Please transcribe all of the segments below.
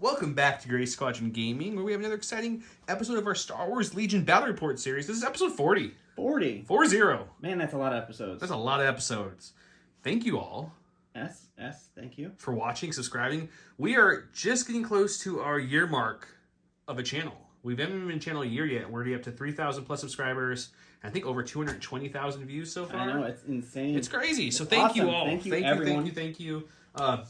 Welcome back to Gray Squadron Gaming, where we have another exciting episode of our Star Wars Legion Battle Report series. This is episode 40. 40? 40. Man, that's a lot of episodes. That's a lot of episodes. Thank you all. Thank you. For watching, subscribing. We are just getting close to our year mark of a channel. We haven't even been channel a year yet. We're already up to 3,000 plus subscribers. I think over 220,000 views so far. I know, it's insane. It's crazy. So thank awesome. you all. Thank you, everyone. Thank you.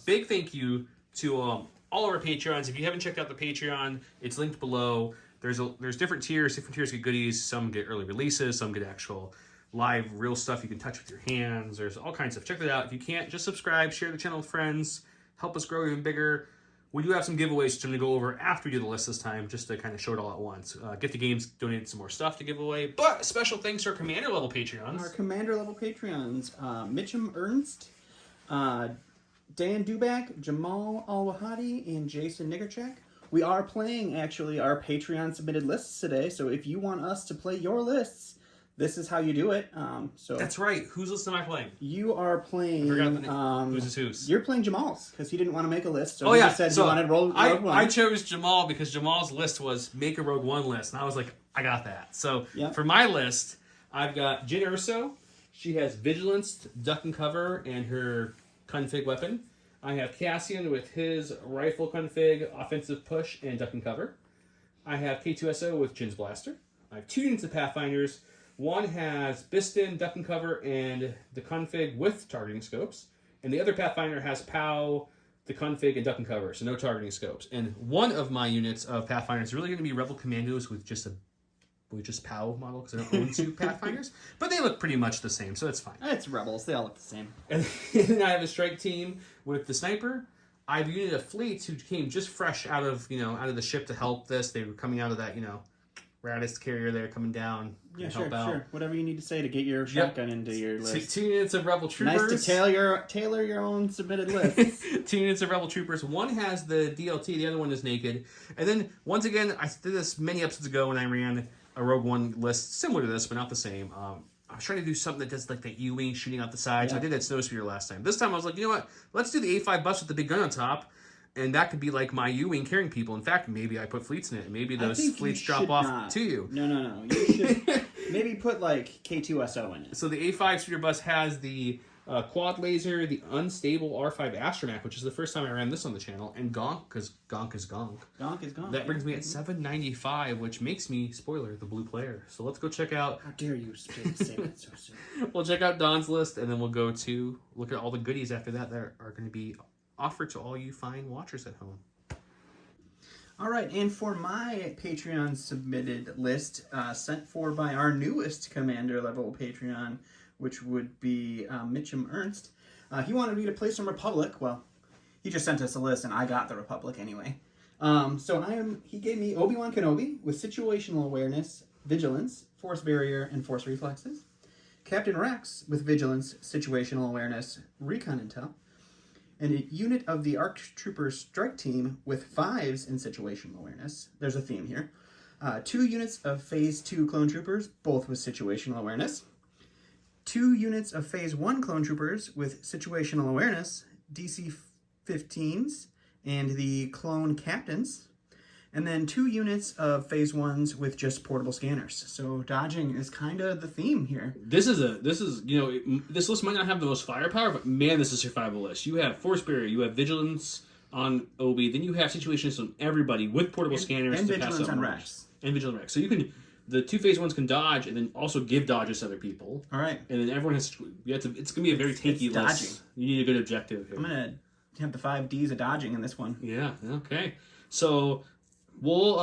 Big thank you to all of our Patreons. If you haven't checked out the Patreon, it's linked below. There's different tiers. Different tiers get goodies. Some get early releases. Some get actual live, real stuff you can touch with your hands. There's all kinds of stuff. Check that out. If you can't, just subscribe. Share the channel with friends. Help us grow even bigger. We do have some giveaways which I'm going to go over after we do the list this time, just to kind of show it all at once. Get the games, donated some more stuff to give away. But special thanks to our Commander level Patreons. Our Commander level Patreons. Mitchum Ernst, Dan Duback, Jamal Al-Wahadi, and Jason Nigerchak. We are playing, actually, our Patreon submitted lists today, so if you want us to play your lists, this is how you do it. So That's right. Whose list am I playing? you are playing... Who's? You're playing Jamal's, because he didn't want to make a list, so Oh, he yeah. just said So he wanted Rogue One. I chose Jamal because Jamal's list was make a Rogue One list, and I was like, I got that. So for my list, I've got Jyn Erso. She has Vigilance, Duck and Cover, and her config weapon. I have Cassian with his rifle config, offensive push, and duck and cover. I have K2SO with Jyn's blaster. I have 2 units of Pathfinders. One has Biston, duck and cover, and the config with targeting scopes. And the other Pathfinder has POW, the config, and duck and cover, so no targeting scopes. And one of my units of Pathfinder is really going to be Rebel Commandos with just POW model, because I don't own 2 Pathfinders. But they look pretty much the same, so it's fine. It's Rebels. They all look the same. And then I have a strike team with the sniper. I have a unit of fleets who came just fresh out of the ship to help this. They were coming out of that, Radis carrier there coming down. Yeah, help out. sure. Whatever you need to say to get your shotgun into your list. 2 units of Rebel Troopers. Nice to tailor your own submitted list. 2 units of Rebel Troopers. One has the DLT, the other one is naked. And then, once again, I did this many episodes ago when I ran a Rogue One list similar to this, but not the same. I was trying to do something that does like that U-wing shooting out the side. So I did that Snowspeeder last time. This time I was like, you know what? Let's do the A5 bus with the big gun on top. And that could be like my U-wing carrying people. In fact, maybe I put fleets in it. Maybe those fleets drop off to you. No. You should maybe put like K2SO in it. So the A5 Speeder Bus has the quad laser, the unstable R5 Astromech, which is the first time I ran this on the channel, and Gonk, because Gonk is Gonk. Gonk is Gonk. That brings me at 795, which makes me, spoiler, the blue player. So let's go check out... How dare you say that so soon. We'll check out Don's list, and then we'll go to look at all the goodies after that are going to be offered to all you fine watchers at home. All right, and for my Patreon submitted list, sent for by our newest Commander level Patreon, which would be Mitchum Ernst, he wanted me to play some Republic. Well, he just sent us a list, and I got the Republic anyway. He gave me Obi-Wan Kenobi with situational awareness, vigilance, force barrier, and force reflexes. Captain Rex with vigilance, situational awareness, recon intel. And a unit of the ARC Trooper strike team with 5s in situational awareness. There's a theme here. 2 units of Phase 2 clone troopers, both with situational awareness. 2 units of Phase 1 clone troopers with situational awareness, DC-15s, and the clone captains. And then 2 units of Phase 1s with just portable scanners. So dodging is kind of the theme here. This list might not have the most firepower, but man, this is a survival list. You have Force Barrier, you have Vigilance on Obi, then you have situations on everybody with portable scanners and to Vigilance pass up on Rex. And Vigilance on Rex. So the 2 Phase 1s can dodge and then also give dodges to other people. All right. And then everyone has it's going to be a very tanky list. Dodging. You need a good objective here. I'm going to have the 5 Ds of dodging in this one. Yeah, okay. So... we'll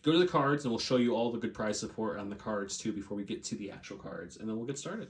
go to the cards, and we'll show you all the good prize support on the cards, too, before we get to the actual cards, and then we'll get started.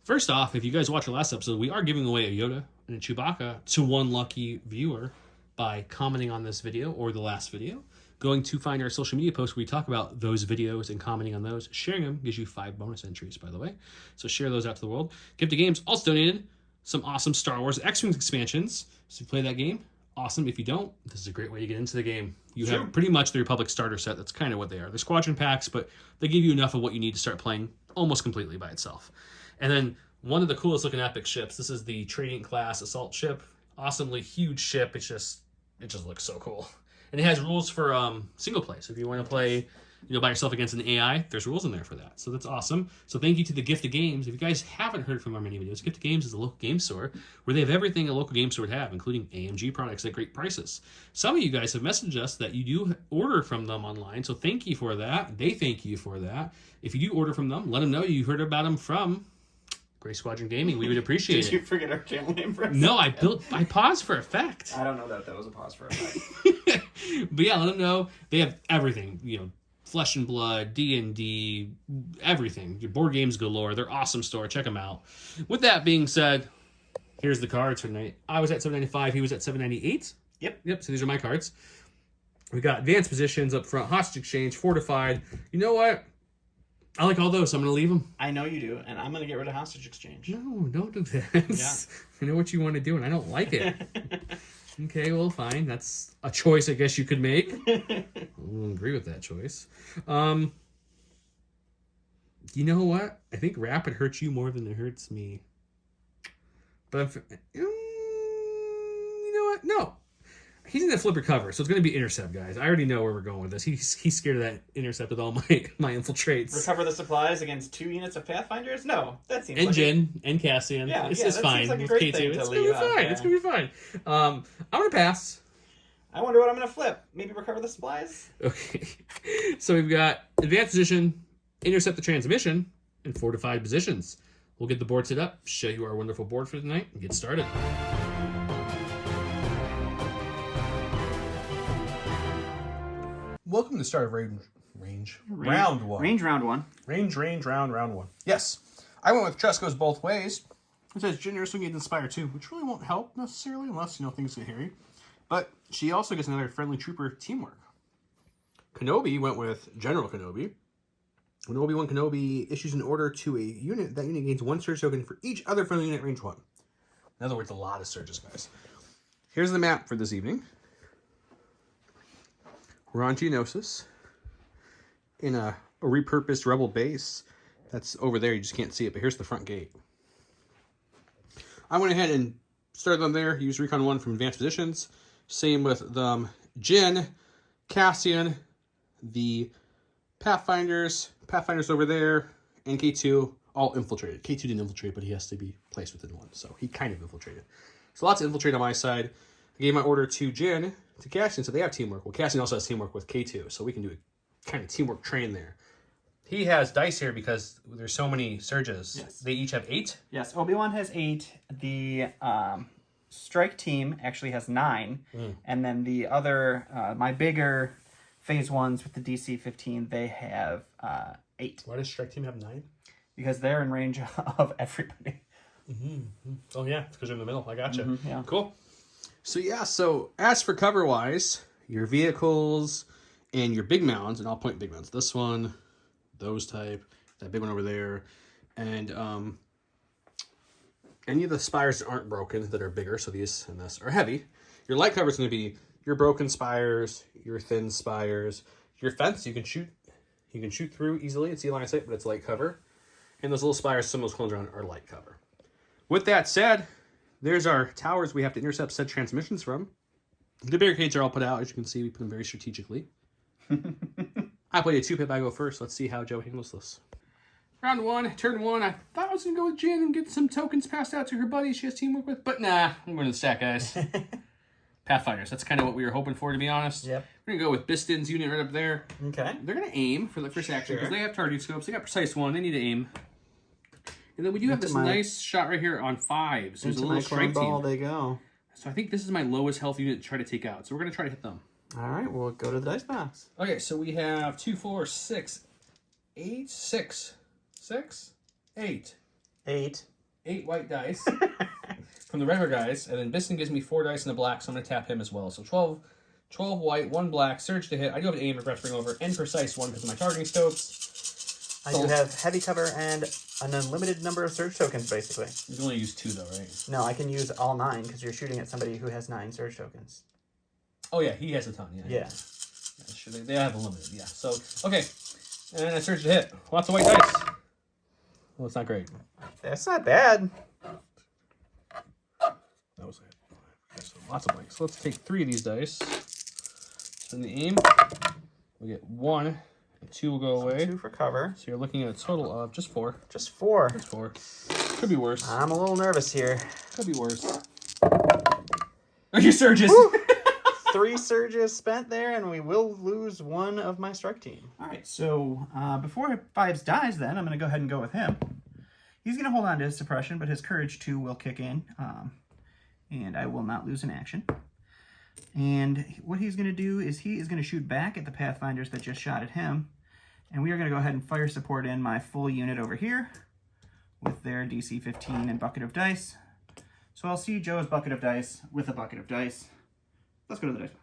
First off, if you guys watched the last episode, we are giving away a Yoda and a Chewbacca to one lucky viewer by commenting on this video or the last video. Going to find our social media posts where we talk about those videos and commenting on those. Sharing them gives you 5 bonus entries, by the way. So share those out to the world. Gift to Games also donated some awesome Star Wars X-Wing expansions. So if you play that game, awesome. If you don't, this is a great way to get into the game. You have pretty much the Republic starter set. That's kind of what they are. They're squadron packs, but they give you enough of what you need to start playing almost completely by itself. And then one of the coolest looking epic ships. This is the Tradiant class assault ship. awesomely huge ship. It just looks so cool. And it has rules for single play. So if you want to play, by yourself against an AI, there's rules in there for that. So that's awesome. So thank you to the Gift of Games. If you guys haven't heard from our many videos, Gift of Games is a local game store where they have everything a local game store would have, including AMG products at great prices. Some of you guys have messaged us that you do order from them online. So thank you for that. They thank you for that. If you do order from them, let them know you heard about them from Gray Squadron Gaming. We would appreciate it. Did you forget our channel name for a No, second? I paused for effect. I don't know that was a pause for effect. But yeah, let them know. They have everything, Flesh and Blood, D&D, everything. Your board games galore. They're awesome store. Check them out. With that being said, here's the cards for tonight. I was at $7.95. He was at $7.98. Yep. So these are my cards. We got advanced positions up front, hostage exchange, fortified. You know what? I like all those, so I'm going to leave them. I know you do, and I'm going to get rid of hostage exchange. No, don't do that. Yeah. I know what you want to do, and I don't like it. Okay, well, fine. That's a choice I guess you could make. I don't agree with that choice. You know what? I think Rapid hurts you more than it hurts me. But you know what? No. He's in the flipper cover, so it's going to be intercept, guys. I already know where we're going with this. He's scared of that intercept with all my infiltrates. Recover the supplies against 2 units of Pathfinders? No, that seems and like Jyn and Cassian. Yeah, it's fine. Like with K2. It's going to be fine. Yeah. It's going to be fine. I'm going to pass. I wonder what I'm going to flip. Maybe recover the supplies? Okay. So we've got advanced position, intercept the transmission, and fortified positions. We'll get the board set up, show you our wonderful board for tonight, and get started. Welcome to the start of round one. Range round one. Round one. Yes. I went with Trust Goes Both Ways. It says Jyn Erso gets Inspire 2, which really won't help necessarily unless, things get hairy. But she also gets another Friendly Trooper teamwork. Kenobi went with General Kenobi. When Obi-Wan Kenobi issues an order to a unit, that unit gains 1 surge token for each other friendly unit range 1. In other words, a lot of surges, guys. Here's the map for this evening. We're on Geonosis in a repurposed Rebel base. That's over there. You just can't see it, but here's the front gate. I went ahead and started them there. Used Recon 1 from advanced positions. Same with Jyn, Cassian, the Pathfinders over there, and K2 all infiltrated. K2 didn't infiltrate, but he has to be placed within 1, so he kind of infiltrated. So lots of infiltrate on my side. I gave my order to Jyn, to Cassian, so they have teamwork. Well, Cassian also has teamwork with K2, so we can do a kind of teamwork train there. He has dice here because there's so many surges. Yes. They each have 8? Yes, Obi-Wan has 8. The strike team actually has 9. And then the other, my bigger phase 1s with the DC 15, they have 8. Why does strike team have 9? Because they're in range of everybody. Oh, yeah, it's because you're in the middle. I gotcha. Yeah. Cool. So as for cover-wise, your vehicles and your big mounds, and I'll point big mounds. This one, those type, that big one over there, and any of the spires that aren't broken that are bigger, so these and this are heavy. Your light cover is going to be your broken spires, your thin spires, your fence you can shoot through easily and see line of sight, but it's light cover. And those little spires, some of those clones around are light cover. With that said, there's our towers we have to intercept said transmissions from. The barricades are all put out. As you can see, we put them very strategically. I played a 2-pip. I go first. Let's see how Joe handles this. Round 1, turn 1. I thought I was going to go with Jyn and get some tokens passed out to her buddies she has teamwork with. But nah, I'm going to the stack, guys. Pathfinders. That's kind of what we were hoping for, to be honest. Yep. We're going to go with Biston's unit right up there. Okay. They're going to aim for the first action because they have target scopes. They got precise 1. They need to aim. And then we do have this nice shot right here on 5. So there's a little strike team. They go. So I think this is my lowest health unit to try to take out. So we're going to try to hit them. All right, we'll go to the dice box. Okay, so we have 2, 4, 6, 8, 6, 6, 8. 8. 8 white dice from the regular guys. And then Biston gives me 4 dice in the black, so I'm going to tap him as well. So 12 white, 1 black, surge to hit. I do have an aim, regret to bring over, and precise 1 because of my targeting scopes. I do have heavy cover and an unlimited number of surge tokens, basically. You can only use 2, though, right? No, I can use all 9 because you're shooting at somebody who has 9 surge tokens. Oh, yeah, he has a ton, Yeah. Sure, they have a limited, yeah. So, okay. And I surge to hit. Lots of white dice. Well, it's not great. That's not bad. That was it. lots of blanks. So let's take 3 of these dice. Spend the aim. We get 1, and 2 will go away. 2 for cover. So you're looking at a total of just 4. Just 4. Just 4. Could be worse. I'm a little nervous here. Could be worse. Oh, you surges! 3 surges spent there, and we will lose 1 of my strike team. All right, so before Fives dies then, I'm going to go ahead and go with him. He's going to hold on to his suppression, but his courage 2 will kick in, and I will not lose an action. And what he's going to do is he is going to shoot back at the Pathfinders that just shot at him, and we are going to go ahead and fire support in my full unit over here with their DC 15 and bucket of dice. So I'll see Joe's bucket of dice with a bucket of dice. Let's go to the dice box.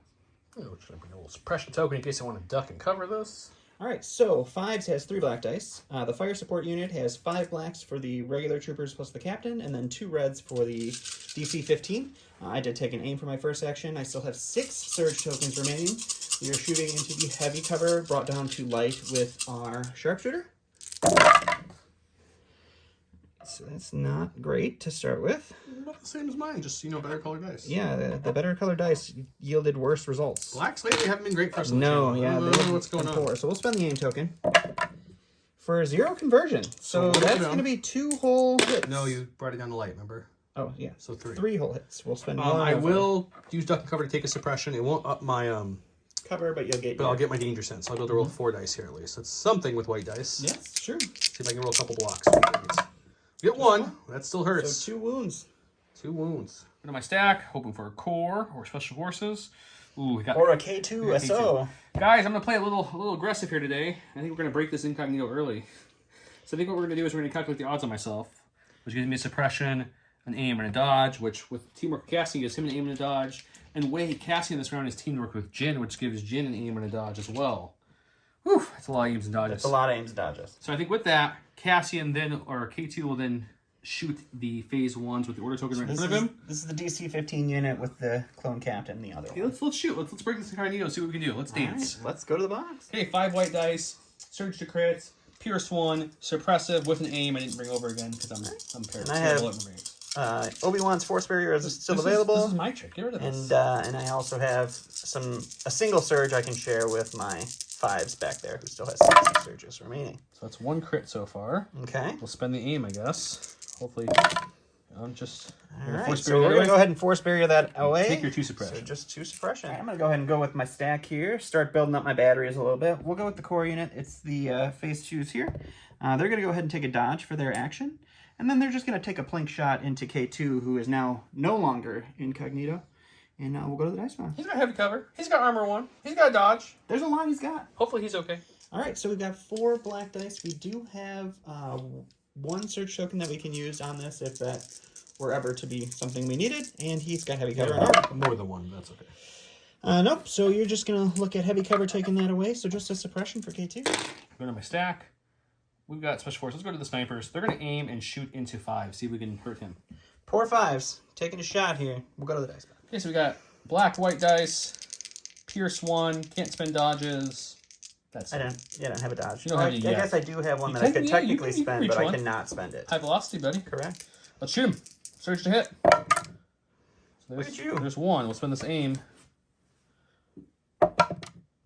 Oh, should I bring a little suppression token in case I want to duck and cover this? All right, so Fives has 3 black dice. The fire support unit has 5 blacks for the regular troopers plus the captain, and then 2 reds for the DC 15. I did take an aim for my first action. I still have 6 surge tokens remaining. We are shooting into the heavy cover, brought down to light with our sharpshooter. So that's not great to start with. Not the same as mine, just, better colored dice. Yeah, the better colored dice yielded worse results. Blacks lately haven't been great for us. No, yeah. I don't know what's going on. Poor. So we'll spend the aim token for 0 conversion. So that's going to be 2 whole hits. No, you brought it down to light, remember? Oh, yeah. So 3. 3 whole hits. We'll spend 1. I will use duck and cover to take a suppression. It won't up my cover, but you'll get. But I'll get my danger sense. So I'll be able to roll 4 dice here at least. That's something with white dice. Yes, sure. See if I can roll a couple blocks. Get 1. That still hurts. So 2 wounds. 2 wounds. Into my stack, hoping for a core or special forces. Ooh, we got or a K2 SO. Guys, I'm gonna play a little aggressive here today. I think we're gonna break this incognito early. So I think what we're gonna do is we're gonna calculate the odds on myself, which gives me a suppression, an aim, and a dodge. Which with teamwork with Cassian gives him an aim and a dodge. And Wade Cassian this round is teamwork with Jyn, which gives Jyn an aim and a dodge as well. Whew, that's a lot of aims and dodges. That's a lot of aims and dodges. So I think with that, Cassian then, or K2 will then shoot the phase 1s with the order token right in front of him. This is the DC 15 unit with the clone captain, the other one. Let's shoot. Let's break this incognito and see what we can do. Let's dance. Right, let's go to the box. Okay, 5 white dice, surge to crits, pierce 1, suppressive with an aim. I didn't bring over again because I'm paired. And I have Obi-Wan's Force Barrier is still available. This is my trick. Get rid of this. And I also have a single surge I can share with my Fives back there, who still has 60 surges remaining. So that's 1 crit so far. Okay. We'll spend the aim, I guess. Hopefully, just... All right, so we're going to go ahead and Force Barrier that away. Take your 2 suppression. So just 2 suppression. Right, I'm going to go ahead and go with my stack here, start building up my batteries a little bit. We'll go with the core unit. It's the phase 2s here. They're going to go ahead and take a dodge for their action. And then they're just going to take a plink shot into K2, who is now no longer incognito. And we'll go to the dice box. He's got heavy cover. He's got armor 1. He's got dodge. There's a lot he's got. Hopefully he's okay. All right, so we've got 4 black dice. We do have 1 search token that we can use on this if that were ever to be something we needed. And he's got heavy cover and armor. More than 1, that's okay. Nope, so you're just going to look at heavy cover taking that away. So just a suppression for K2. Go to my stack. We've got special force. Let's go to the snipers. They're going to aim and shoot into 5. See if we can hurt him. Poor Fives. Taking a shot here. We'll go to the dice box. Okay, so we got black, white dice, pierce 1, can't spend dodges. That's I don't have a dodge. You don't have any I yet. guess I do have one that I could technically spend, but one. I cannot spend it. High velocity, buddy. Correct. Let's shoot him. Surge to hit. So Look at you. There's 1. We'll spend this aim.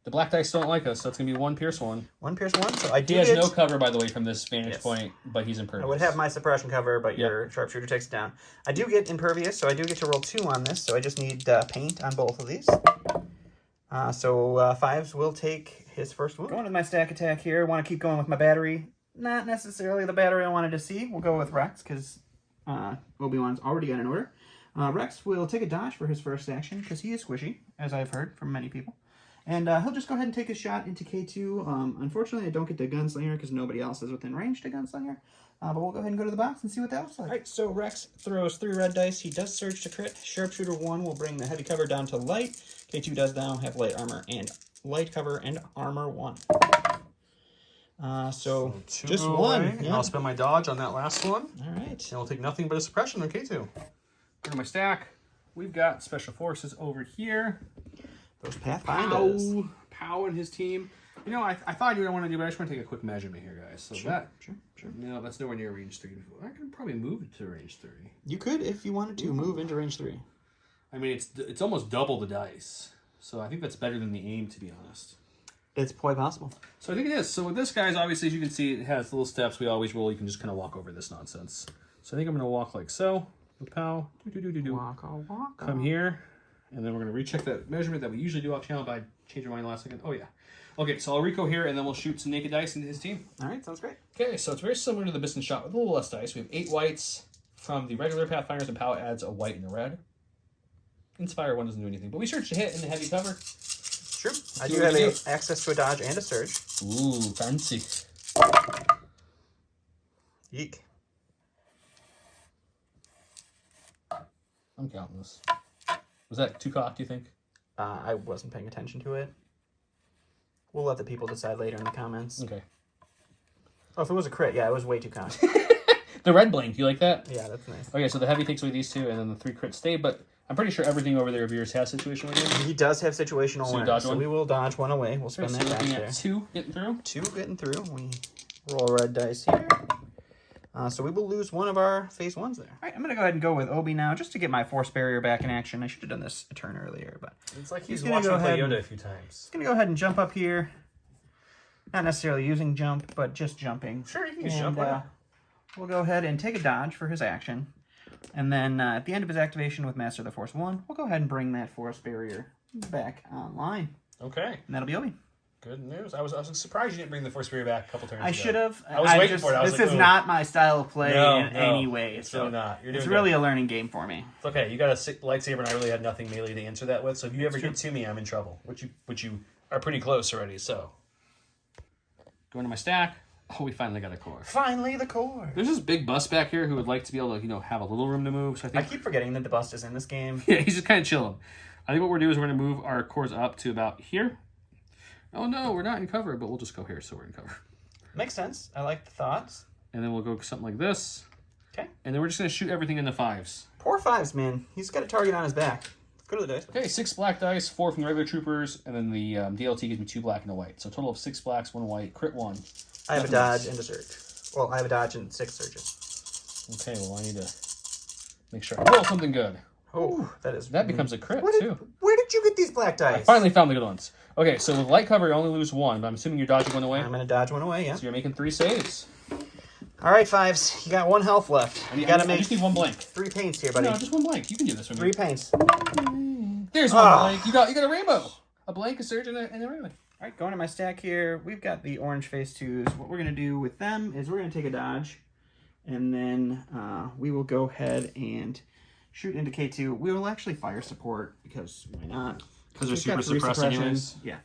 The black dice don't like us, so it's going to be 1 pierce 1. 1 pierce 1, so I do He has no cover, by the way, from this vantage point, but he's impervious. I would have my suppression cover, but your sharpshooter takes it down. I do get impervious, so I do get to roll 2 on this, so I just need paint on both of these. So Fives will take his first wound. Going to my stack attack here. Want to keep going with my battery. Not necessarily the battery I wanted to see. We'll go with Rex, because Obi-Wan's already got an order. Rex will take a dodge for his first action, because he is squishy, as I've heard from many people. And he'll just go ahead and take a shot into K2. Unfortunately, I don't get to Gunslinger because nobody else is within range to Gunslinger. But we'll go ahead and go to the box and see what that looks like. All right, so Rex throws 3 red dice. He does surge to crit. Sharpshooter 1 will bring the heavy cover down to light. K2 does now have light armor and light cover and armor 1. So just 1. Yeah. I'll spend my dodge on that last one. All right. And I'll take nothing but a suppression on K2. Go to my stack. We've got special forces over here. Those Pathfinders. Pow and his team. You know, I thought you would want to do, but I just want to take a quick measurement here, guys. So Sure. No, that's nowhere near range 3. I could probably move it to range 3. You could, if you wanted to, move into range 3. I mean, it's almost double the dice. So I think that's better than the aim, to be honest. It's quite possible. So I think it is. So with this, guys, obviously, as you can see, it has little steps we always roll. You can just kind of walk over this nonsense. So I think I'm going to walk like so. Pow. Walk. Come here. And then we're going to recheck that measurement that we usually do off channel, but I changed my mind last second. Oh, yeah. Okay, so I'll Rico here, and then we'll shoot some naked dice into his team. All right, sounds great. Okay, so it's very similar to the Biston shot with a little less dice. We have 8 whites from the regular Pathfinders, and Pow adds a white and a red. Inspire 1 doesn't do anything, but we search to hit in the heavy cover. True. I do have access to a dodge and a surge. Ooh, fancy. Yeek. I'm counting this. Was that too cocked, do you think? I wasn't paying attention to it. We'll let the people decide later in the comments. Okay. Oh, if it was a crit, yeah, it was way too cocked. The red blink, you like that? Yeah, that's nice. Okay, so the heavy takes away these 2, and then the 3 crits stay, but I'm pretty sure everything over there of yours has situational awareness. He does have situational awareness, so we will dodge 1 away. We'll spin that back there. 2 getting through? 2 getting through. We roll red dice here. So we will lose 1 of our phase 1s there. All right, I'm going to go ahead and go with Obi now, just to get my force barrier back in action. I should have done this a turn earlier, but it's like he's gonna watched go me play ahead Yoda a few times. He's going to go ahead and jump up here. Not necessarily using jump, but just jumping. Sure, you can use jump. We'll go ahead and take a dodge for his action. And then at the end of his activation with Master of the Force 1, we'll go ahead and bring that force barrier back online. Okay. And that'll be Obi. Good news. I was surprised you didn't bring the force barrier back a couple turns ago. I should have. I was waiting for it. I was this like, is not my style of play in no, any way. It's really not. You're doing it's really a learning game for me. It's okay. You got a lightsaber, and I really had nothing melee to answer that with. So if you ever get to me, I'm in trouble. Which you are pretty close already. So Going to my stack. Oh, we finally got a core. Finally, the core. There's this big bust back here who would like to be able to, have a little room to move. So I I keep forgetting that the bust is in this game. Yeah, he's just kind of chilling. I think what we're doing is we're going to move our cores up to about here. Oh, no, we're not in cover, but we'll just go here so we're in cover. Makes sense. I like the thoughts. And then we'll go something like this. Okay. And then we're just going to shoot everything in the 5s. Poor 5s, man. He's got a target on his back. Go to the dice. Okay, 6 black dice, 4 from the regular troopers, and then the DLT gives me 2 black and a white. So a total of 6 blacks, 1 white, crit 1. I have a dodge and a surge. Well, I have a dodge and 6 surges. Okay, well, I need to make sure I roll something good. Oh, that becomes a crit, too. Where did you get these black dice? I finally found the good ones. Okay, so with light cover, you only lose 1, but I'm assuming you're dodging 1 away. I'm going to dodge 1 away, yeah. So you're making 3 saves. All right, 5s. You got 1 health left. You got to make I just need 1 blank. 3 paints here, buddy. No, just 1 blank. You can do this with 3 me. paints. There's 1 blank. You got a rainbow. A blank, a surge, and a rainbow. All right, going to my stack here, we've got the orange phase 2s. What we're going to do with them is we're going to take a dodge, and then we will go ahead and shoot into K2. We will actually fire support, because why not? Because they're super suppressed anyways. Yeah.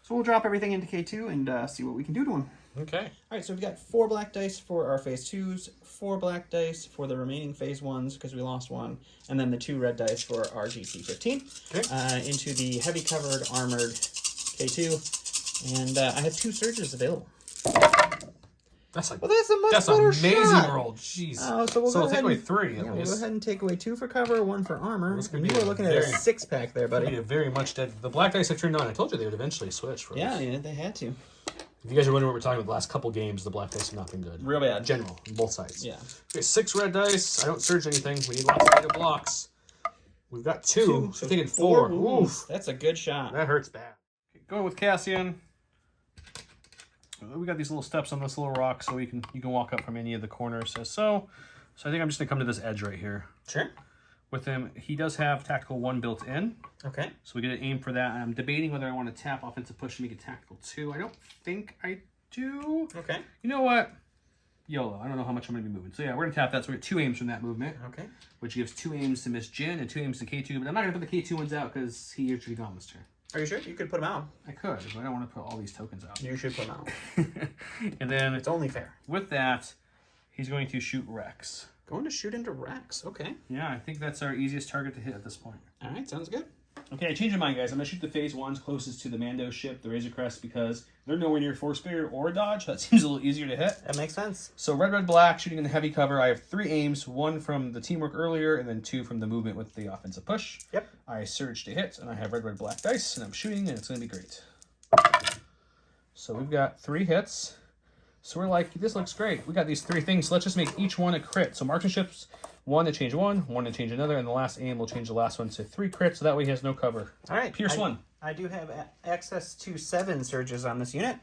So we'll drop everything into K2 and see what we can do to them. Okay. All right, so we've got 4 black dice for our phase 2s, 4 black dice for the remaining phase 1s, because we lost 1, and then the 2 red dice for our GC15. Okay. Into the heavy covered armored K2. And I have 2 surges available. That's like Well, that's a much better amazing shot. roll. Jeez. So we'll take away 3 at We'll least. go ahead and take away 2 for cover, 1 for armor. This could And be you were a looking at a 6-pack there, buddy. Be a very much dead. The black dice have turned on. I told you they would eventually switch. For us. Yeah, they had to. If you guys are wondering what we're talking about, the last couple games, the black dice have not been good. Real bad. General, on both sides. Yeah. Okay, 6 red dice. I don't surge anything. We need lots of negative blocks. We've got 2. So taking 4. Oof. That's a good shot. That hurts bad. Okay, go with Cassian. We got these little steps on this little rock, so you can walk up from any of the corners as so. So I think I'm just gonna come to this edge right here. Sure. With him, he does have tactical 1 built in. Okay. So we get an aim for that. I'm debating whether I want to tap offensive push and make it tactical 2. I don't think I do. Okay. You know what? YOLO. I don't know how much I'm going to be moving. So yeah, we're going to tap that. So we get 2 aims from that movement. Okay. Which gives 2 aims to Miss Jyn and 2 aims to K2. But I'm not going to put the K2 ones out because he usually gone this turn. Are you sure? You could put them out. I could, but I don't want to put all these tokens out. You should put them out. And then It's only fair. with that, he's going to shoot Rex. Going to shoot into Rex. Okay. Yeah, I think that's our easiest target to hit at this point. All right. Sounds good. Okay, I changed my mind, guys. I'm going to shoot the phase 1s closest to the Mando ship, the Razor Crest, because they're nowhere near Force Barrier or Dodge. So that seems a little easier to hit. That makes sense. So red, red, black, shooting in the heavy cover. I have 3 aims, 1 from the teamwork earlier, and then 2 from the movement with the offensive push. Yep. I surge to hit, and I have red, red, black dice, and I'm shooting, and it's going to be great. So we've got 3 hits. So we're like, this looks great. We got these 3 things, so let's just make each one a crit. So marksmanships 1 to change one to change another, and the last aim will change the last one to 3 crits, so that way he has no cover. All right. Pierce 1. I do have access to 7 surges on this unit.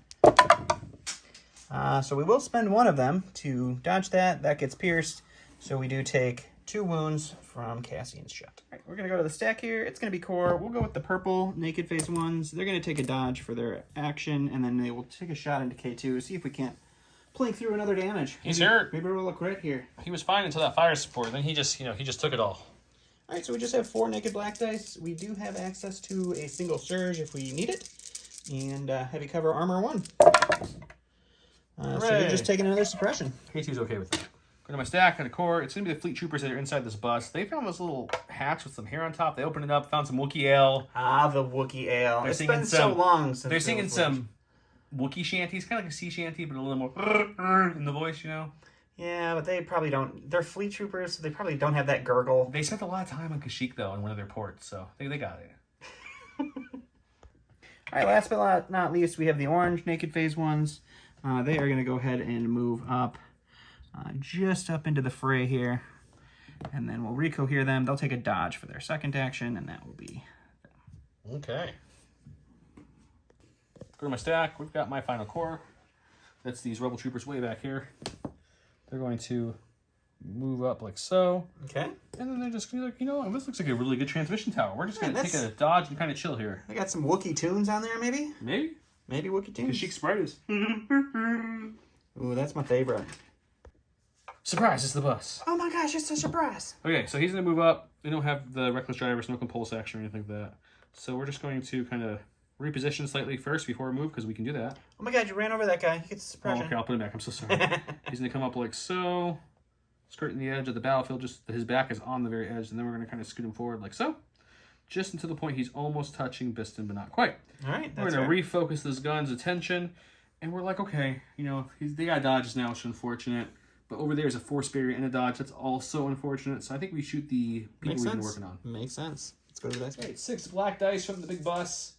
So we will spend 1 of them to dodge that. That gets pierced. So we do take 2 wounds from Cassian's shot. All right, we're going to go to the stack here. It's going to be core. We'll go with the purple naked face ones. They're going to take a dodge for their action, and then they will take a shot into K2. See if we can't plink through another damage. He's hurt. Maybe roll a crit here. He was fine until that fire support. Then he just took it all. All right, so we just have 4 naked black dice. We do have access to a single surge if we need it, and heavy cover armor 1. So you're just taking another suppression. K2's okay with that. Go to my stack, got a core. It's going to be the fleet troopers that are inside this bus. They found this little hatch with some hair on top. They opened it up, found some Wookiee ale. Ah, the Wookiee ale. They're it's been so long since they're singing some Wookiee shanties, kind of like a sea shanty, but a little more in the voice, you know? Yeah, but they probably don't. They're fleet troopers, so they probably don't have that gurgle. They spent a lot of time on Kashyyyk, though, in one of their ports, so they got it. All right, last but not least, we have the orange naked phase ones. They are going to go ahead and move up. Just up into the fray here, and then we'll recohere them. They'll take a dodge for their second action, and that will be them. Okay. Go to my stack. We've got my final core. That's these rebel troopers way back here. They're going to move up like so. Okay. And then they're just going to be like, you know, this looks like a really good transmission tower. We're just going to take a dodge and kind of chill here. I got some Wookiee tunes on there, maybe? Maybe Wookiee tunes? Kashyyyk Spiders. Ooh, that's my favorite. Surprise, it's the bus. Oh my gosh, it's a surprise. Okay, so he's going to move up. We don't have the Reckless Drivers, no Compulse action or anything like that. So we're just going to kind of reposition slightly first before we move, because we can do that. Oh my god, you ran over that guy. He gets suppression. Oh, okay, I'll put him back. I'm so sorry. He's going to come up like so, skirting the edge of the battlefield. Just his back is on the very edge, and then we're going to kind of scoot him forward like so, just until the point he's almost touching Biston, but not quite. All right, we're going to refocus this gun's attention, and we're like, okay, you know, they got dodges now, which is unfortunate. But over there is a force barrier and a dodge. That's also unfortunate. So I think we shoot the people we've been working on. Makes sense. Let's go to the next one. 6 black dice from the big bus.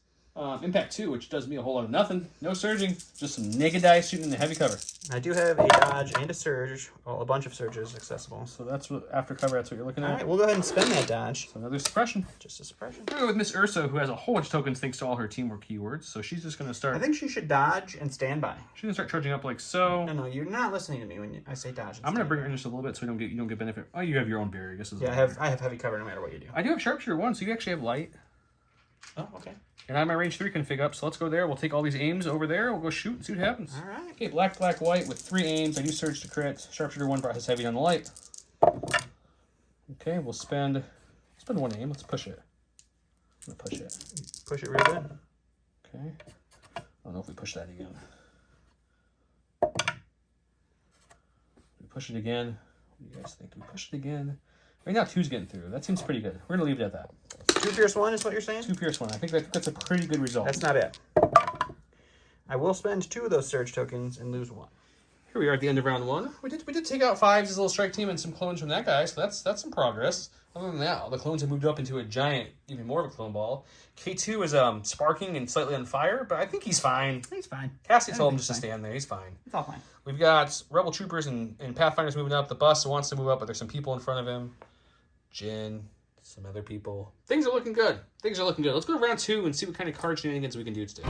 Impact 2, which does me a whole lot of nothing. No surging. Just some naked dice shooting in the heavy cover. I do have a dodge and a surge. Well, a bunch of surges accessible. So that's what, after cover, that's what you're looking at. All right, we'll go ahead and spend that dodge. So another suppression. Just a suppression. We're going to go with Miss Urso, who has a whole bunch of tokens thanks to all her teamwork keywords. So she's just going to start... I think she should dodge and stand by. She's going to start charging up like so. No, you're not listening to me when I say dodge. I'm going to bring her in just a little bit so you don't get benefit. Oh, you have your own barrier, I guess. Yeah, I have heavy cover no matter what you do. I do have Sharpshooter 1, so you actually have light. Oh, okay. And I have my range 3 config up, so let's go there. We'll take all these aims over there. We'll go shoot and see what happens. All right. Okay, black, white with 3 aims. I do surge to crit. Sharpshooter 1 process heavy on the light. Okay, we'll spend 1 aim. Let's push it. I'm gonna push it. Push it real good. Okay. I don't know if we push that again. We push it again. What do you guys think? Do we push it again? Right now, 2's getting through. That seems pretty good. We're gonna leave it at that. 2 pierce 1 is what you're saying? 2 pierce 1. I think that's a pretty good result. That's not bad. I will spend 2 of those surge tokens and lose 1. Here we are at the end of round 1. We did take out 5's little strike team and some clones from that guy, so that's some progress. Other than that, all the clones have moved up into a giant, even more of a clone ball. K2 is sparking and slightly on fire, but I think he's fine. He's fine. Cassie told him just to stand there. He's fine. It's all fine. We've got Rebel Troopers and Pathfinders moving up. The bus wants to move up, but there's some people in front of him. Jyn, some other people. Things are looking good. Let's go to round 2 and see what kind of card shenanigans we can do today.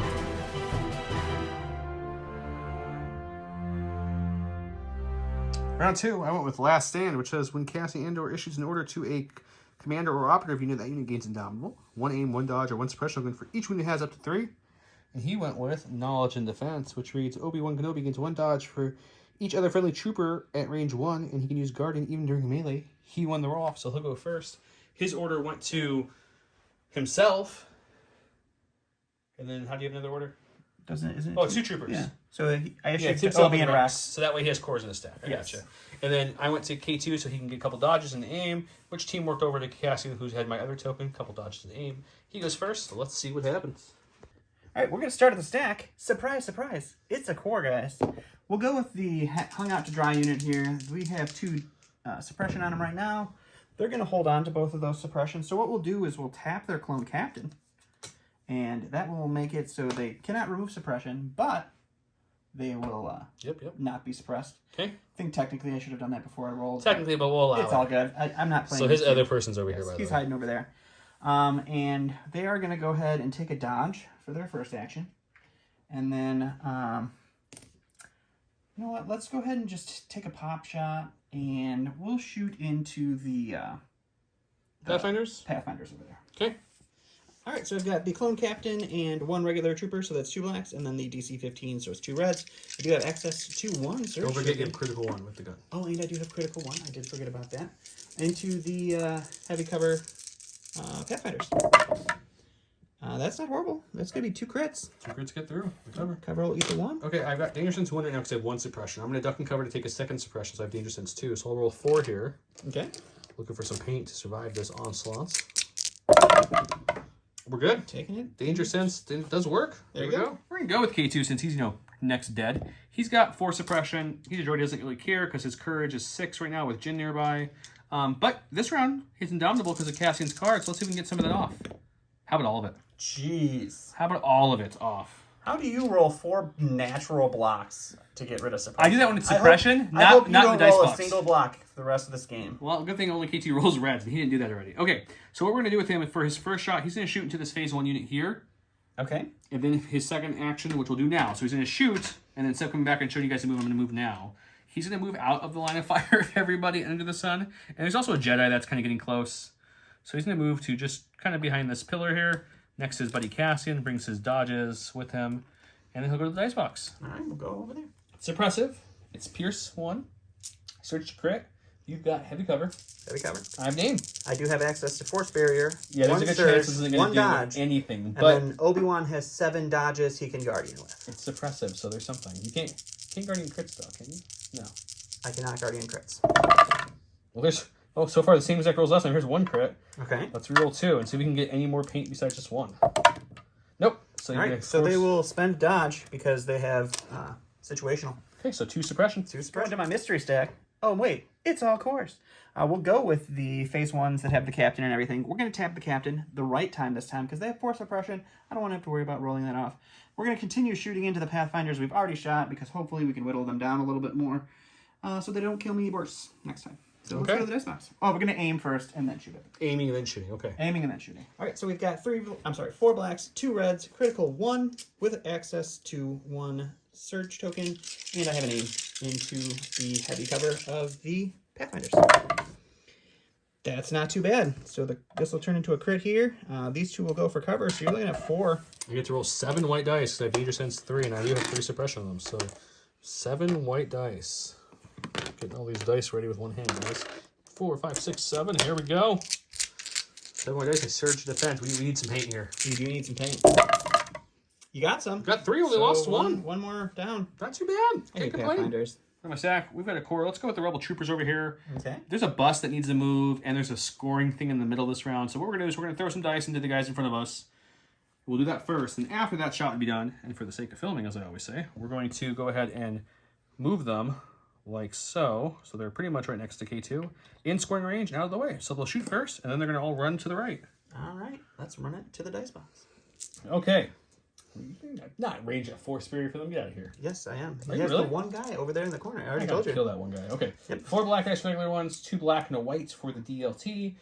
Round 2, I went with Last Stand, which says when Cassie and/or issues an order to a commander or operative unit, that unit gains Indomitable. 1 aim, 1 dodge, or 1 suppression token for each unit has up to 3. And he went with Knowledge and Defense, which reads Obi-Wan Kenobi gains 1 dodge for each other friendly trooper at range 1, and he can use Guardian even during melee. He won the roll, so he'll go first. His order went to himself. And then, how do you have another order? Isn't it? Oh, 2 troopers. Yeah. So I Yeah, issued Obi and Rex. So that way he has cores in his stack. I Yes. gotcha. And then I went to K2 so he can get a couple dodges in the aim, which team worked over to Cassian, who's had my other token, couple dodges in the aim. He goes first, so let's see what happens. All right, we're going to start at the stack. Surprise, surprise. It's a core, guys. We'll go with the hung out to dry unit here. We have 2 suppression on them right now. They're going to hold on to both of those suppressions. So what we'll do is we'll tap their clone captain. And that will make it so they cannot remove suppression, but they will not be suppressed. Okay. I think technically I should have done that before I rolled. Technically, but we'll allow it's all good. I'm not playing. So his other person's over here, by the way. He's hiding over there. And they are going to go ahead and take a dodge for their first action. And then, you know what? Let's go ahead and just take a pop shot, and we'll shoot into the Pathfinders? Pathfinders over there. Okay. All right, so I've got the clone captain and 1 regular trooper, so that's 2 blacks, and then the DC 15, so it's 2 reds. I do have access to 1 search. Don't forget your critical 1 with the gun. Oh, and I do have critical 1. I did forget about that. Into the heavy cover Pathfinders. That's not horrible. That's going to be 2 crits. 2 crits get through. Cover. Cover will eat the 1. Okay, I've got Danger Sense 1 right now because I have 1 suppression. I'm going to duck and cover to take a second suppression, so I have Danger Sense 2. So I'll roll 4 here. Okay. Looking for some paint to survive this onslaught. We're good. Taking it. Danger Sense does work. There you go. We're going to go with K2 since he's, next dead. He's got 4 suppression. He's a droid, doesn't really care because his courage is 6 right now with Jyn nearby. But this round, he's indomitable because of Cassian's card, so let's see if we can get some of that off. How about all of it? Jeez. How about all of it off? How do you roll 4 natural blocks to get rid of suppression? I do that when it's suppression, I hope not you the don't dice roll box. a single block for the rest of this game. Well, good thing only KT rolls reds, and he didn't do that already. Okay, so what we're going to do with him for his first shot, he's going to shoot into this phase 1 unit here. Okay. And then his second action, which we'll do now. So he's going to shoot, and then instead of coming back and showing you guys to move, I'm going to move now. He's going to move out of the line of fire of everybody under the sun. And there's also a Jedi that's kind of getting close. So he's going to move to just kind of behind this pillar here. Next to his buddy Cassian, brings his dodges with him. And then he'll go to the dice box. All right, we'll go over there. Suppressive. It's Pierce 1. Search to crit. You've got heavy cover. Heavy cover. I have name. I do have access to Force Barrier. Yeah, there's 1 a good surge, chance this isn't going 1 to do dodge, anything. But and then Obi-Wan has 7 dodges he can Guardian with. it's suppressive, so there's something. You can't Guardian crits though, can you? No. I cannot Guardian crits. Well, there's... Oh, so far the same exact rolls last time. Here's 1 crit. Okay. Let's reroll 2 and see if we can get any more paint besides just 1. Nope. So All right, so they will spend dodge because they have situational. Okay, so 2 suppression. 2 suppression. To my mystery stack. Oh, wait. It's all cores. We'll go with the phase 1s that have the captain and everything. We're going to tap the captain the right time this time because they have 4 suppression. I don't want to have to worry about rolling that off. We're going to continue shooting into the Pathfinders we've already shot because hopefully we can whittle them down a little bit more so they don't kill me worse next time. So let's go to the dice box. Oh, we're going to aim first and then shoot it. Aiming and then shooting, okay. Aiming and then shooting. All right, so we've got 4 blacks, 2 reds, critical 1 with access to 1 surge token, and I have an aim into the heavy cover of the Pathfinders. That's not too bad. So this will turn into a crit here. These 2 will go for cover, so you're looking at 4. I get to roll 7 white dice because I have Danger Sense 3, and I do have 3 suppression on them. So 7 white dice. Getting all these dice ready with one hand, guys. 4, 5, 6, 7. Here we go. 7 white dice. I surge defense. We need some paint here. You do need some paint. You got some. Got 3. Only lost 1. One more down. Not too bad. Hey, Can't complain. Pathfinders. My stack. We've got a core. Let's go with the Rebel Troopers over here. Okay. There's a bus that needs to move, and there's a scoring thing in the middle of this round. So what we're going to do is we're going to throw some dice into the guys in front of us. We'll do that first, and after that shot would be done, and for the sake of filming, as I always say, we're going to go ahead and move them like so. So they're pretty much right next to K2 in scoring range and out of the way. So they'll shoot first, and then they're going to all run to the right. All right. Let's run it to the dice box. Okay. Not range at Force Barrier for them. Get out of here. Yes, I am. Are He you has really? the one guy over there in the corner. I already gotta told you. kill that one guy. Okay. Yep. 4 black dice for regular ones, 2 black, no whites for the DLT.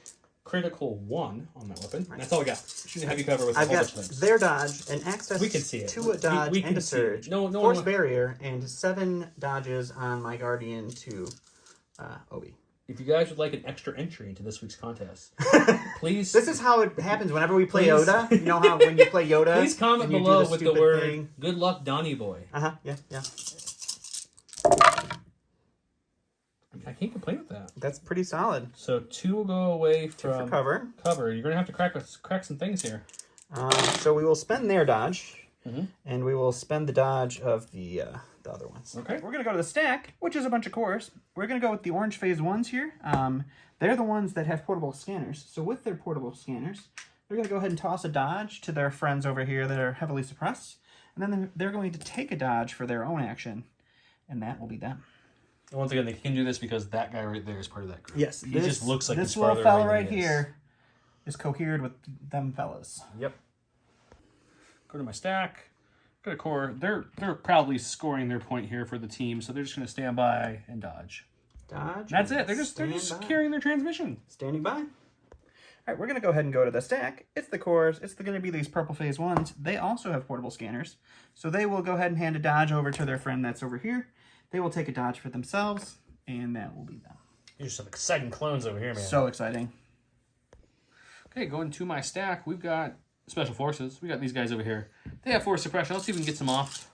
Critical 1 on that weapon. Nice. That's all we got. Shooting heavy cover with a I've whole got bunch of things. their dodge and access We can see it. to a dodge We can and a see it. surge. No Force one- barrier and 7 dodges on my Guardian to Obi. If you guys would like an extra entry into this week's contest, please. This is how it happens whenever we play Please. Yoda. You know how when you play Yoda, Please comment and you do below with the stupid word thing? "Good luck, Donnie Boy." Yeah. I can't complain with that. That's pretty solid. So 2 will go away For from cover. cover. You're gonna have to crack some things here. So we will spend their dodge, Mm-hmm. and we will spend the dodge of the other ones. Okay. We're going to go to the stack, which is a bunch of cores. We're going to go with the orange phase 1s here. They're the ones that have portable scanners. So with their portable scanners, they're going to go ahead and toss a dodge to their friends over here that are heavily suppressed. And then they're going to take a dodge for their own action. And that will be them. And once again, they can do this because that guy right there is part of that group. Yes. He just looks like this he's little farther fella away right than he is. here is cohered with them fellas. Yep. Go to my stack. Got a core. They're probably scoring their point here for the team, so they're just gonna stand by and dodge. Dodge. That's it. They're just carrying their transmission. Standing by. All right, we're gonna go ahead and go to the stack. It's the cores. It's gonna be these purple phase 1s. They also have portable scanners, so they will go ahead and hand a dodge over to their friend that's over here. They will take a dodge for themselves, and that will be them. There's some exciting clones over here, man. So exciting. Okay, going to my stack, we've got Special Forces. We got these guys over here. They have force suppression. Let's see if we can get some off.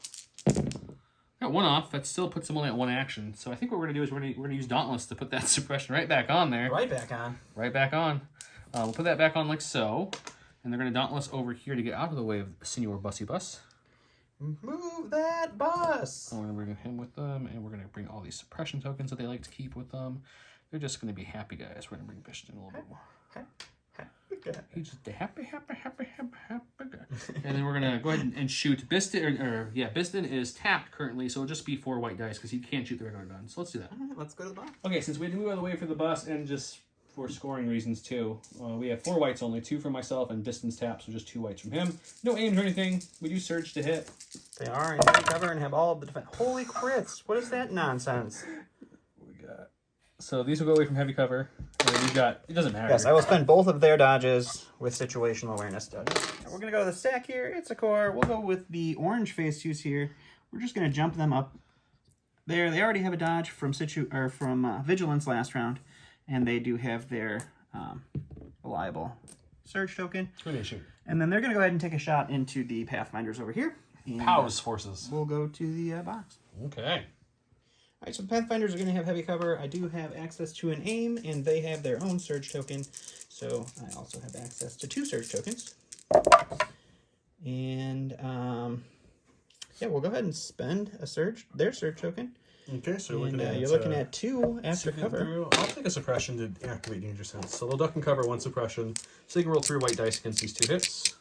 Got one off. That still puts them only at 1 action. So I think what we're gonna do is we're gonna use Dauntless to put that suppression right back on there. Right back on. Right back on. We'll put that back on like so, and they're gonna Dauntless over here to get out of the way of Senor Bussy Bus. Move that bus. And we're gonna bring him with them, and we're gonna bring all these suppression tokens that they like to keep with them. They're just gonna be happy guys. We're gonna bring Bishton a little bit more. He's just a happy guy. And then we're gonna go ahead and shoot Biston. Biston is tapped currently, so it'll just be 4 white dice because he can't shoot the regular gun. So let's do that. All right, let's go to the bus. Okay, since we had to move out of the way for the bus and just for scoring reasons too, we have 4 whites only, 2 from myself and Biston's tapped, so just 2 whites from him. No aims or anything. We do surge to hit. They are in heavy cover and have all of the defense. Holy crits! What is that nonsense? So these will go away from heavy cover. And we've got, it doesn't matter. Yes, I will spend both of their dodges with situational awareness dodges. We're going to go to the stack here. It's a core. We'll go with the orange phase 2s here. We're just going to jump them up. There, they already have a dodge from Vigilance last round, and they do have their reliable surge token. And then they're going to go ahead and take a shot into the Pathfinders over here. Powers forces. We'll go to the box. Okay. All right, so Pathfinders are going to have heavy cover. I do have access to an aim, and they have their own surge token. So I also have access to 2 surge tokens. And yeah, we'll go ahead and spend their surge token. Okay, so you're looking at 2 after cover. I'll take a suppression to activate Danger Sense. So they'll duck and cover 1 suppression. So they can roll 3 white dice against these 2 hits.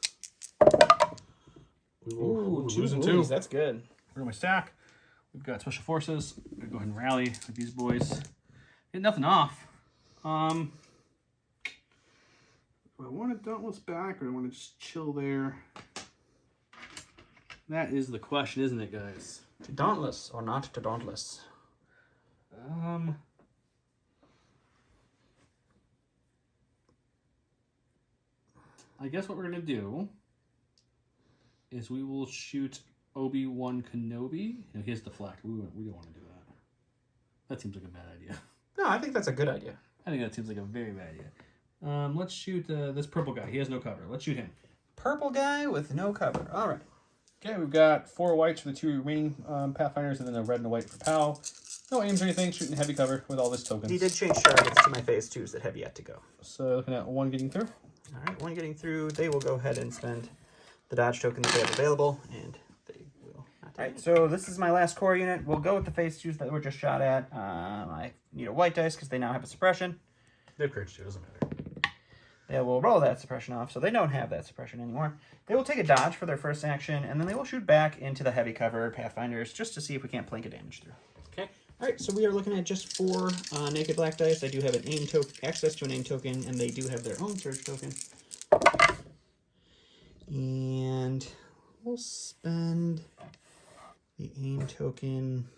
Ooh, 2 losing blues, 2. that's good. We're in my stack. We've got Special Forces. I'm going to go ahead and rally with these boys. Get nothing off. Do I want to Dauntless back or do I want to just chill there? That is the question, isn't it, guys? To Dauntless or not to Dauntless? I guess what we're going to do is we will shoot Obi-Wan Kenobi. No, he has deflect. We don't want to do that. That seems like a bad idea. No, I think that's a good idea. I think that seems like a very bad idea. Let's shoot this purple guy. He has no cover. Let's shoot him. Purple guy with no cover. All right. Okay, we've got 4 whites for the 2 remaining Pathfinders, and then a red and a white for Pow. No aims or anything. Shooting heavy cover with all this tokens. He did change targets to my phase 2s that have yet to go. So looking at 1 getting through. All right, 1 getting through. They will go ahead and spend the dodge token that they have available, and they will not take it. All right, so this is my last core unit. We'll go with the phase 2s that were just shot at. I need a white dice because they now have a suppression. They have courage too, doesn't matter. They will roll that suppression off, so they don't have that suppression anymore. They will take a dodge for their first action, and then they will shoot back into the heavy cover Pathfinders just to see if we can't plink a damage through. Okay. All right, so we are looking at just 4 naked black dice. I do have an aim access to an aim token, and they do have their own surge token. And we'll spend the aim token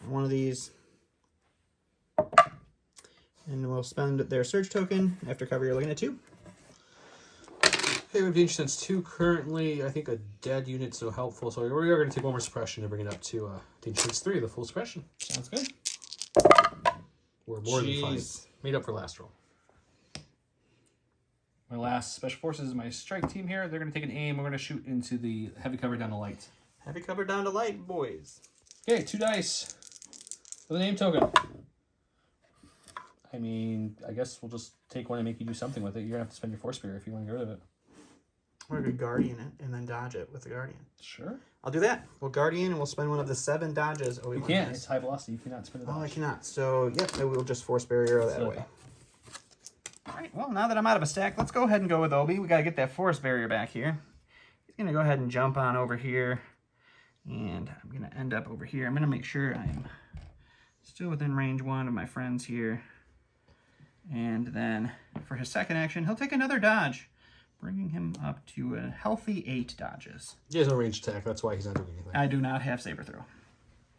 on one of these. And we'll spend their surge token. After cover, you're looking at 2. Okay, we have Danger Sense 2 currently. I think a dead unit so helpful. So we are going to take 1 more suppression to bring it up to Danger Sense 3, the full suppression. Sounds good. We're more than fine. Made up for last roll. My last Special Forces is my strike team here. They're going to take an aim. We're going to shoot into the heavy cover down to light. Heavy cover down to light, boys. Okay, 2 dice with an aim token. I mean, I guess we'll just take 1 and make you do something with it. You're going to have to spend your Force Spear if you want to get rid of it. We're going to Guardian it and then dodge it with the Guardian. Sure. I'll do that. We'll Guardian and we'll spend 1 of the 7 dodges. You can't. It's high velocity. You cannot spend it. Oh, I cannot. So, yep, I will just Force Barrier that away. All right, well, now that I'm out of a stack, let's go ahead and go with Obi. We got to get that Force Barrier back here. He's going to go ahead and jump on over here. And I'm going to end up over here. I'm going to make sure I'm still within range 1 of my friends here. And then for his second action, he'll take another dodge bringing him up to a healthy 8 dodges. He has no ranged attack. That's why he's not doing anything. I do not have saber throw.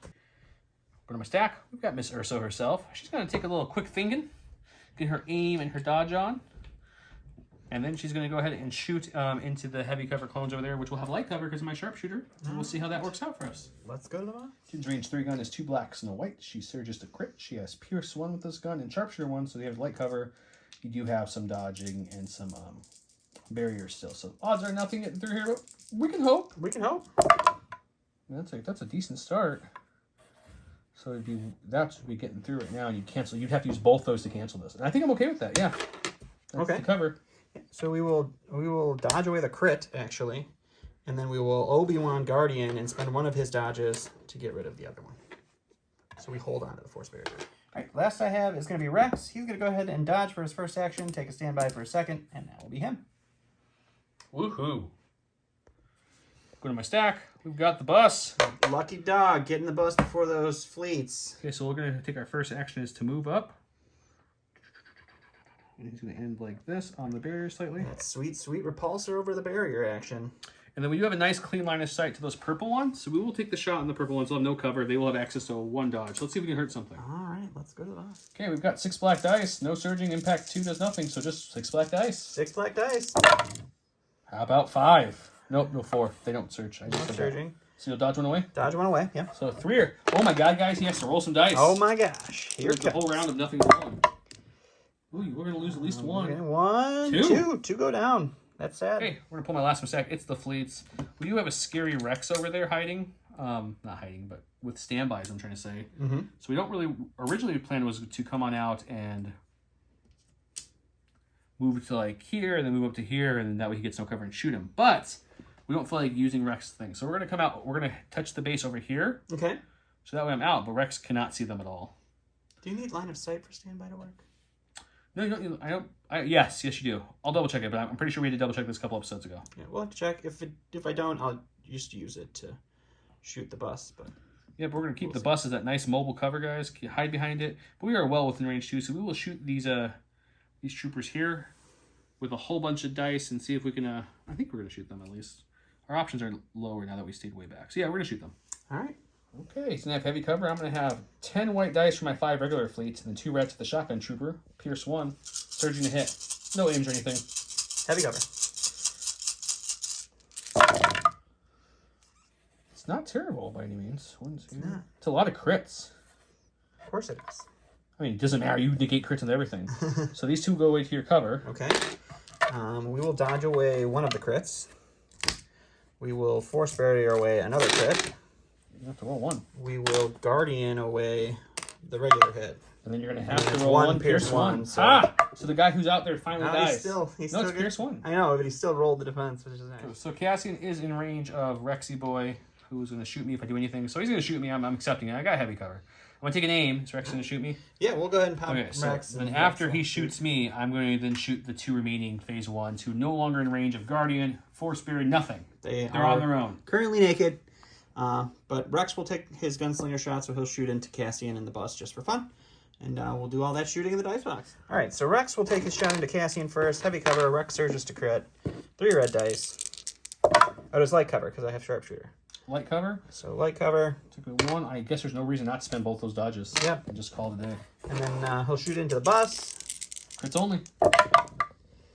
Go to my stack. We've got Miss Urso herself. She's going to take a little quick thinking, get her aim and her dodge on. And then she's going to go ahead and shoot into the heavy cover clones over there, which will have light cover because of my sharpshooter. And we'll see how that works out for us. Let's go to the boss. Jyn's range 3 gun is 2 blacks and a white. She surges to crit. She has Pierce 1 with this gun and Sharpshooter 1, so they have light cover. You do have some dodging and some barriers still. So odds are nothing getting through here, but we can hope. We can hope. That's a decent start. So it'd be that's what we'd be getting through right now, and you'd cancel. You'd have to use both those to cancel this. And I think I'm okay with that. Yeah. That's okay. The cover. So we will dodge away the crit actually, and then we will Obi-Wan Guardian and spend one of his dodges to get rid of the other one. So we hold on to the force barrier. All right, last I have is going to be Rex. He's going to go ahead and dodge for his first action, take a standby for a second, and that will be him. Woohoo! Go to my stack. We've got the bus. Lucky dog, getting the bus before those fleets. Okay, so we're going to take our first action is to move up. And he's going to end like this on the barrier slightly. That sweet, sweet repulsor over the barrier action. And then we do have a nice clean line of sight to those purple ones. So we will take the shot on the purple ones. They'll have no cover. They will have access to a 1 dodge. So let's see if we can hurt something. All right, let's go to the boss. Okay, we've got 6 black dice. No surging. Impact 2 does nothing. So just 6 black dice. 6 black dice. How about 5? Nope, no 4. They don't surge. I just Not said surging. that. So you'll dodge 1 away? Dodge 1 away, yeah. So 3. Oh my god, guys. He has to roll some dice. Oh my gosh. Here the whole round of nothing rolling. Ooh, we're going to lose at least 1. Okay, 1, 2. 2 go down. That's sad. Okay, we're going to pull my last mistake. It's the fleets. We do have a scary Rex over there hiding. Not hiding, but with standbys, I'm trying to say. Mm-hmm. So we don't really... Originally, the plan was to come on out and move to like here, and then move up to here, and then that way he gets no cover and shoot him. But we don't feel like using Rex things. So we're going to come out. We're going to touch the base over here. Okay. So that way I'm out, but Rex cannot see them at all. Do you need line of sight for standby to work? No, you don't. I don't. Yes, you do. I'll double check it, but I'm pretty sure we had to double check this a couple episodes ago. Yeah, we'll have to check. If I don't, I'll just use it to shoot the bus. But yeah, but we're gonna keep the bus as that nice mobile cover, guys. Hide behind it. But we are well within range too, so we will shoot these troopers here with a whole bunch of dice and see if we can. I think we're gonna shoot them at least. Our options are lower now that we stayed way back. So yeah, we're gonna shoot them. All right. Okay, so now I have heavy cover. I'm going to have 10 white dice for my 5 regular fleets, and then 2 reds for the shotgun trooper. Pierce 1, surging to hit. No aims or anything. Heavy cover. It's not terrible by any means. 1, 2. not. It's a lot of crits. Of course it is. I mean, it doesn't matter. You negate crits and everything. So these 2 go away to your cover. Okay. We will dodge away one of the crits. We will force barrier away another crit. You have to roll 1. We will guardian away the regular hit. And then you're going to have to roll 1 Pierce 1. So. So the guy who's out there finally dies. He's still it's good. Pierce 1. I know, but he still rolled the defense, which is nice. So Cassian is in range of Rexy Boy, who's going to shoot me if I do anything. So he's going to shoot me. I'm accepting it. I got heavy cover. I'm going to take an aim. Is Rex going to shoot me? Yeah, we'll go ahead and pop Rex. Then after he shoots me, I'm going to then shoot the 2 remaining phase 1s who no longer in range of Guardian, Force Spirit, nothing. They're on their own. Currently naked. But Rex will take his gunslinger shot, so he'll shoot into Cassian and the bus just for fun. And we'll do all that shooting in the dice box. All right, so Rex will take his shot into Cassian first. Heavy cover. Rex surges to crit. 3 red dice. Oh, it's light cover because I have sharpshooter. Light cover. So light cover. Took 1. I guess there's no reason not to spend both those dodges. Yeah. And just call it a day. And then he'll shoot into the bus. Crits only.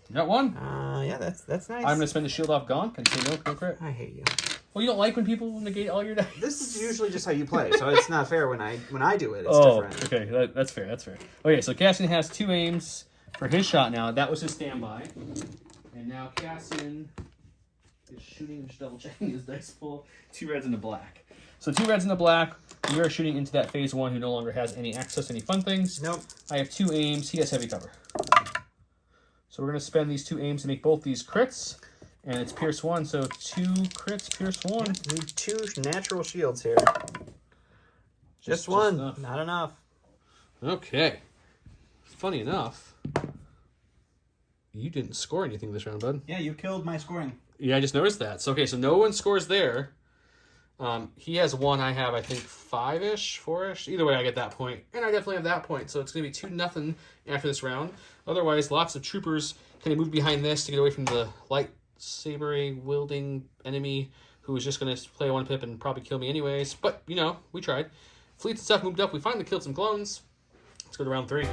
You got 1. Yeah, that's nice. I'm going to spend the shield off Gonk and say no crit. I hate you. Well, you don't like when people negate all your dice. This is usually just how you play, so it's not fair when I do it. It's different. Okay, that's fair. That's fair. Okay, so Cassian has 2 aims for his shot now. That was his standby, and now Cassian is shooting. Just double checking his dice pool. 2 reds and a black. So 2 reds and a black. We are shooting into that phase 1 who no longer has any access to any fun things. Nope. I have 2 aims. He has heavy cover. So we're gonna spend these 2 aims to make both these crits. And it's Pierce 1, so 2 crits, Pierce 1. Need 2 natural shields here. Just 1, not enough. Okay. Funny enough, you didn't score anything this round, bud. Yeah, you killed my scoring. Yeah, I just noticed that. So, okay, so no one scores there. He has 1, I have, I think, 5-ish, 4-ish. Either way, I get that point. And I definitely have that point. So it's going to be 2-0 after this round. Otherwise, lots of troopers kind of move behind this to get away from the lightsaber wielding enemy who was just going to play 1 pip and probably kill me anyways. But, you know, we tried. Fleets and stuff moved up. We finally killed some clones. Let's go to round 3.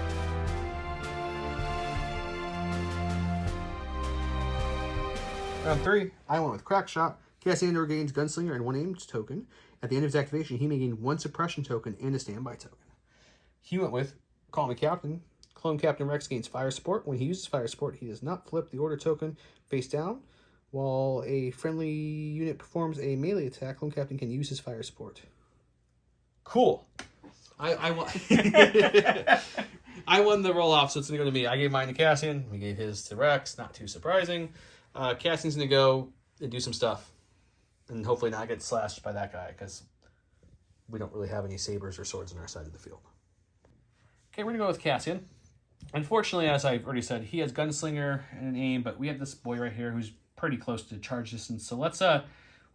Round 3, I went with Crack Shot. Cassian Andor gains Gunslinger and 1 aimed token. At the end of his activation, he may gain 1 suppression token and a standby token. He went with Call Me Captain. Clone Captain Rex gains fire support. When he uses fire support, he does not flip the order token face down. While a friendly unit performs a melee attack, Clone Captain can use his fire support. Cool. I won the roll-off, so it's going to go to me. I gave mine to Cassian. We gave his to Rex. Not too surprising. Cassian's going to go and do some stuff. And hopefully not get slashed by that guy, because we don't really have any sabers or swords on our side of the field. Okay, we're going to go with Cassian. Unfortunately, as I've already said, he has Gunslinger and an aim, but we have this boy right here who's pretty close to charge distance. So let's, we're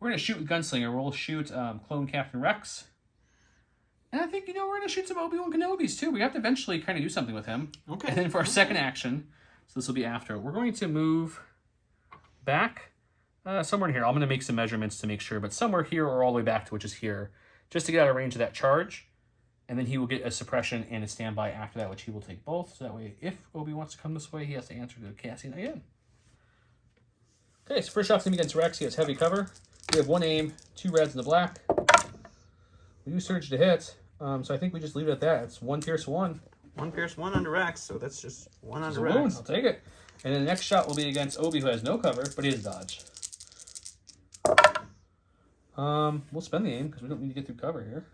going to shoot with Gunslinger. We'll shoot Clone Captain Rex. And I think, you know, we're going to shoot some Obi-Wan Kenobis, too. We have to eventually kind of do something with him. Okay. And then for our second action, so this will be after, we're going to move back somewhere in here. I'm going to make some measurements to make sure, but somewhere here or all the way back to which is here, just to get out of range of that charge. And then he will get a suppression and a standby after that, which he will take both. So that way, if Obi wants to come this way, he has to answer to Cassian again. Okay, so first shot's going to be against Rex. He has heavy cover. We have 1 aim, 2 reds and the black. We use surge to hit. So I think we just leave it at that. It's 1 pierce 1. 1 pierce 1 under Rex, so that's just 1 under Rex. Rex. I'll take it. And then the next shot will be against Obi, who has no cover, but he has dodge. We'll spend the aim, because we don't need to get through cover here.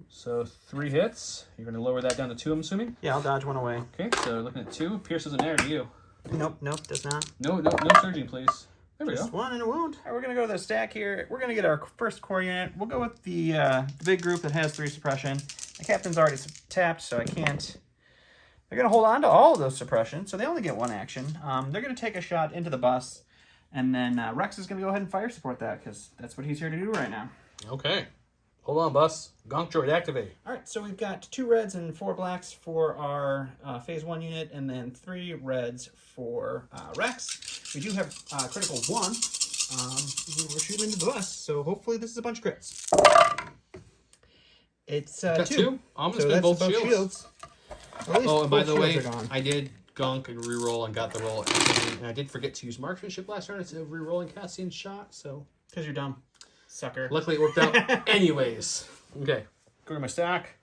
So 3 hits. You're going to lower that down to 2, I'm assuming? Yeah, I'll dodge 1 away. Okay, so looking at 2. Pierce doesn't matter to you. Nope, does not. No surging, please. There we Just go. 1 and a wound. All right, we're going to go to the stack here. We're going to get our first core unit. We'll go with the big group that has 3 suppression. The captain's already tapped, so I can't. They're going to hold on to all of those suppression, so they only get 1 action. They're going to take a shot into the bus, and then Rex is going to go ahead and fire support that, because that's what he's here to do right now. Okay. Hold on, bus. Gonk droid, activate. All right, so we've got 2 reds and 4 blacks for our phase 1 unit, and then 3 reds for Rex. We do have critical 1. We're shooting into the bus, so hopefully this is a bunch of crits. It's 2. I'm going to spend both shields. Oh, and by the way, I did gonk and reroll and got the roll. And I did forget to use marksmanship last round instead of rerolling Cassian's shot, so. Because you're dumb. Sucker. Luckily it worked out anyways. Okay, go to my stack.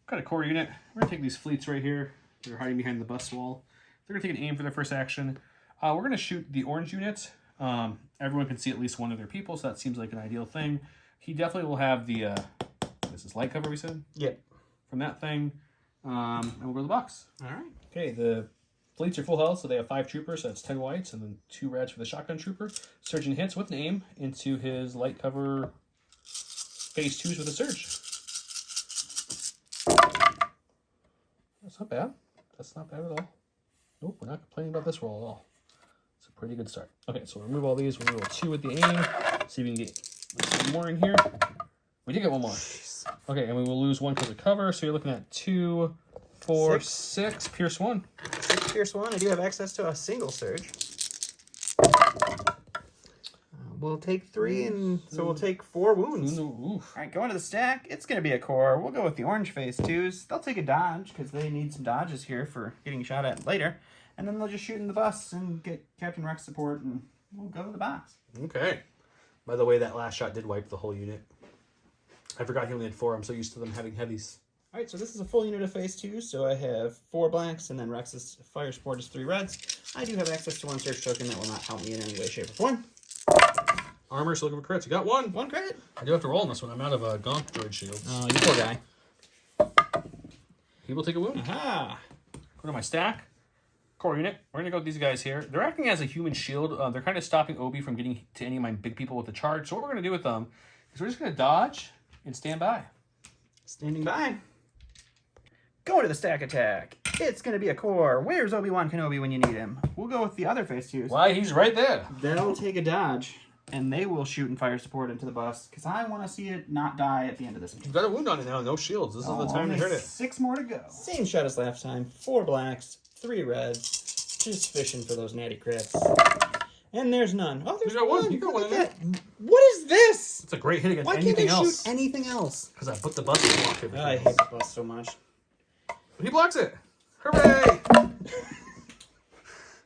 Got a core unit. We're going to take these fleets right here. They're hiding behind the bus wall. They're going to take an aim for their first action. We're going to shoot the orange unit. Everyone can see at least one of their people, so that seems like an ideal thing. He definitely will have the, this is light cover we said? Yep. From that thing. And we'll go to the box. All right. Okay, the fleets are full health, so they have 5 troopers, so that's 10 whites, and then 2 reds for the shotgun trooper. Surgeon hits with an aim into his light cover phase 2s with a surge. That's not bad. That's not bad at all. Nope, we're not complaining about this roll at all. It's a pretty good start. Okay, so we'll remove all these. We'll roll 2 with the aim. See if we can get some more in here. We did get 1 more. Okay, and we will lose 1 because of cover, so you're looking at 2, 4, 6. Pierce 1. 6 pierce 1. I do have access to a single surge. We'll take 3, and so we'll take 4 wounds. All right, going to the stack. It's going to be a core. We'll go with the orange phase 2s. They'll take a dodge because they need some dodges here for getting shot at later. And then they'll just shoot in the bus and get Captain Rex support, and we'll go to the box. Okay. By the way, that last shot did wipe the whole unit. I forgot he only had 4. I'm so used to them having heavies. All right, so this is a full unit of phase 2, so I have 4 blacks, and then Rex's fire support is 3 reds. I do have access to 1 search token that will not help me in any way, shape, or form. Armor, so looking for crits. You got 1. 1 crit. I do have to roll on this one. I'm out of a gonk droid shield. Oh, you poor guy. He will take a wound. Aha! Go to my stack. Core unit. We're going to go with these guys here. They're acting as a human shield. They're kind of stopping Obi from getting to any of my big people with the charge. So what we're going to do with them is we're just going to dodge and stand by. Standing by. Going to the stack attack. It's going to be a core. Where's Obi-Wan Kenobi when you need him? We'll go with the other phase 2s. Why, he's right there. That'll take a dodge. and they will shoot and fire support into the bus because I want to see it not die at the end of this. You've got a wound on it now. No shields. This is the time to hit it. 6 more to go. Same shot as last time. 4 blacks, 3 reds. Just fishing for those natty crits. And there's none. Oh, there's one. You got one in there. What is this? It's a great hit against Why anything can't I else. shoot anything else? Because I put the bus to block everything. I hate the bus so much. He blocks it. Hooray!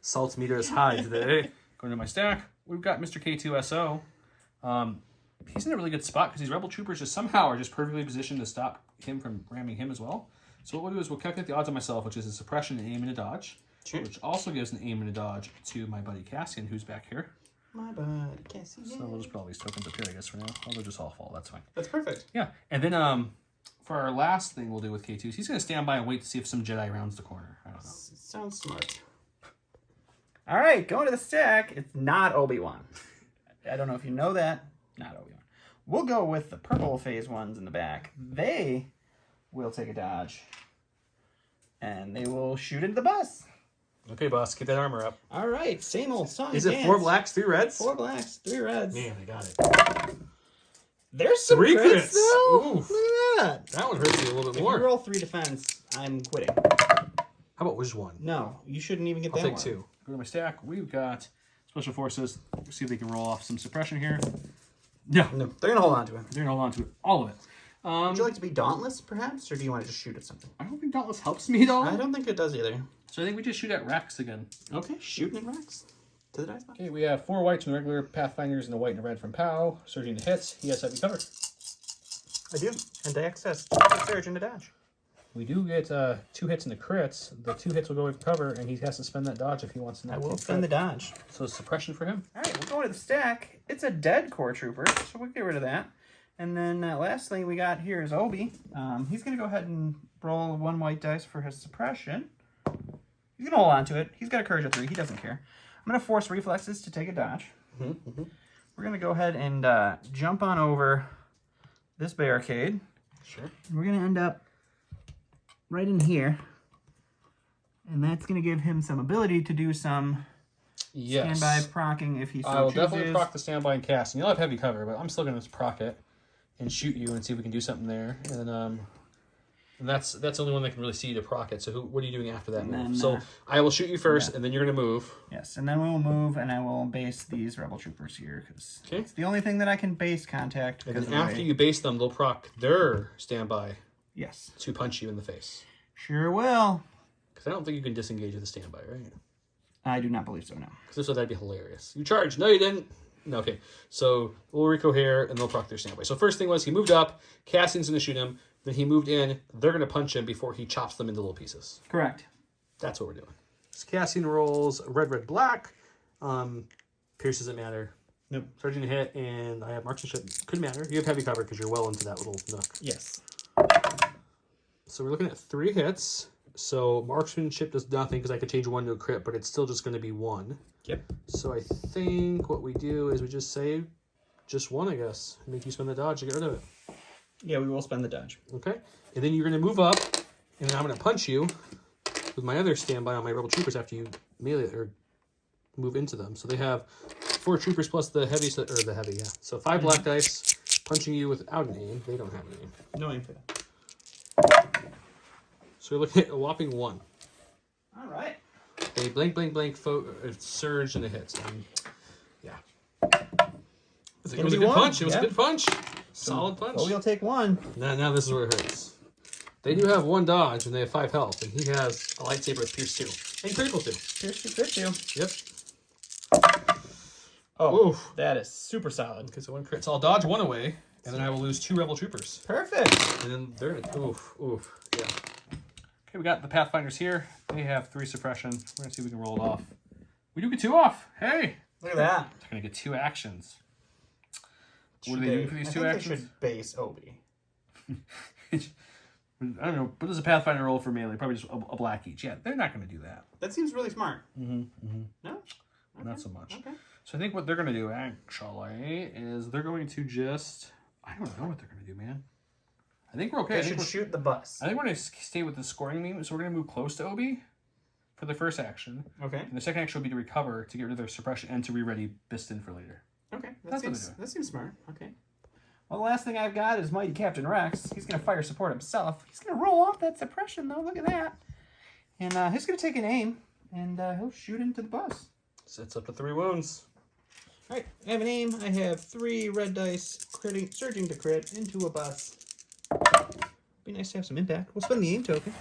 Salt's meter is high today. Going to my stack, we've got Mr. K2SO. He's in a really good spot because these Rebel Troopers just somehow are just perfectly positioned to stop him from ramming him as well. So what we'll do is we'll calculate the odds on myself, which is a suppression, an aim, and a dodge. Sure. Which also gives an aim and a dodge to my buddy Cassian, who's back here. My buddy Cassian. So we'll just put all these tokens up here, I guess, for now. Oh, they'll just all fall. That's fine. That's perfect. Yeah. And then for our last thing we'll do with K2 is he's going to stand by and wait to see if some Jedi rounds the corner. I don't know. Sounds smart. All right, going to the stack. It's not Obi-Wan. I don't know if you know that. Not Obi-Wan. We'll go with the purple phase ones in the back. They will take a dodge. And they will shoot into the bus. Okay, boss, get that armor up. All right, same old song. Is it 4 blacks, 3 reds? 4 blacks, 3 reds. Man, I got it. There's some 3 crits, crits. though. Oof. Look at that. That one hurts you a little bit If more. you roll 3 defense, I'm quitting. How about which one? No, you shouldn't even get I'll that take one. 2. Go to my stack. We've got Special Forces. Let's see if they can roll off some suppression here. No. No, they're going to hold on to it. They're going to hold on to it. All of it. Would you like to be dauntless, perhaps? Or do you want to just shoot at something? I don't think Dauntless helps me at all. I don't think it does either. So I think we just shoot at Rex again. Okay, shooting at Rex. To the dice box. Okay, we have 4 whites from the regular Pathfinders and a white and a red from POW. Surging the hits. He has heavy cover. I do. And I access Surge into dodge. We do get 2 hits in the crits. The 2 hits will go with cover, and he has to spend that dodge if he wants to not I will take spend the crit. dodge. So suppression for him. All right, we're going to the stack. It's a dead core trooper, so we'll get rid of that. And then last thing we got here is Obi. He's going to go ahead and roll 1 white dice for his suppression. He's going to hold on to it. He's got a courage of 3. He doesn't care. I'm going to force reflexes to take a dodge. We're going to go ahead and jump on over this barricade. Sure. And we're going to end up right in here. And that's going to give him some ability to do some standby procking if he so I will chooses. definitely proc the standby and cast. And you'll have heavy cover, but I'm still going to proc it and shoot you and see if we can do something there. And then and that's the only one that can really see you to proc it. So what are you doing after that move? then, So I will shoot you first, and then you're going to move. Yes, and then we'll move, and I will base these Rebel Troopers here, because it's the only thing that I can base contact. And then after you base them, they'll proc their standby Yes. to punch you in the face. Sure will. Because I don't think you can disengage with a standby, right? I do not believe so, no. Because that'd be hilarious. You charged. No, you didn't. No, okay. So we'll recohere, and they'll proc their standby. So first thing was he moved up. Cassian's going to shoot him. Then he moved in. They're going to punch him before he chops them into little pieces. Correct. That's what we're doing. So Cassian rolls red, red, black. Pierce doesn't matter. Nope. Surging to hit, and I have marksmanship. Could matter. You have heavy cover because you're well into that little nook. Yes. So we're looking at 3 hits. So marksmanship does nothing because I could change 1 to a crit, but it's still just going to be 1. Yep. So I think what we do is we just say just 1, I guess. Make you spend the dodge to get rid of it. Yeah, we will spend the dodge. Okay. And then you're going to move up, and then I'm going to punch you with my other standby on my Rebel Troopers after you melee or move into them. So they have 4 Troopers plus the heavy, or the heavy, yeah. So 5 black dice, punching you without an aim. They don't have an aim. No aim for that. So we're looking at a whopping 1. All right. A blank, blank, blank surge and a hit. And, yeah. It was a good punch. It was a good punch. Solid punch. Oh, we'll take 1. Now this is where it hurts. They do have 1 dodge, and they have 5 health, and he has a lightsaber with Pierce 2. And critical 2. Pierce 2, crit 2. Yep. Oh, Oof. that is super solid. Okay, so 1 crit. So I'll dodge 1 away, and then I will lose 2 Rebel Troopers. Perfect. And then they're oof, yeah. Okay, we got the Pathfinders here. They have 3 suppression. We're going to see if we can roll it off. We do get 2 off. Hey! Look at that. They're going to get 2 actions. What Should do they do for these 2 I actions? think they should base Obi. I don't know. What does a Pathfinder roll for melee? Probably just a black each. Yeah, they're not going to do that. That seems really smart. No? Not Okay. so much. Okay. So I think what they're going to do, actually, is they're going to just... I don't know what they're going to do, man. I think we're okay. They should shoot the bus. I think we're going to stay with the scoring meme. So we're going to move close to Obi for the first action. Okay. And the second action will be to recover to get rid of their suppression and to re-ready Biston for later. Okay, That's that seems smart. Okay. Well, the last thing I've got is Mighty Captain Rex. He's going to fire support himself. He's going to roll off that suppression, though. Look at that. And he's going to take an aim, and he'll shoot into the bus. Sets up to 3 wounds. All right, I have an aim. I have 3 red dice surging to crit into a bus. Be nice to have some impact. We'll spend the aim token.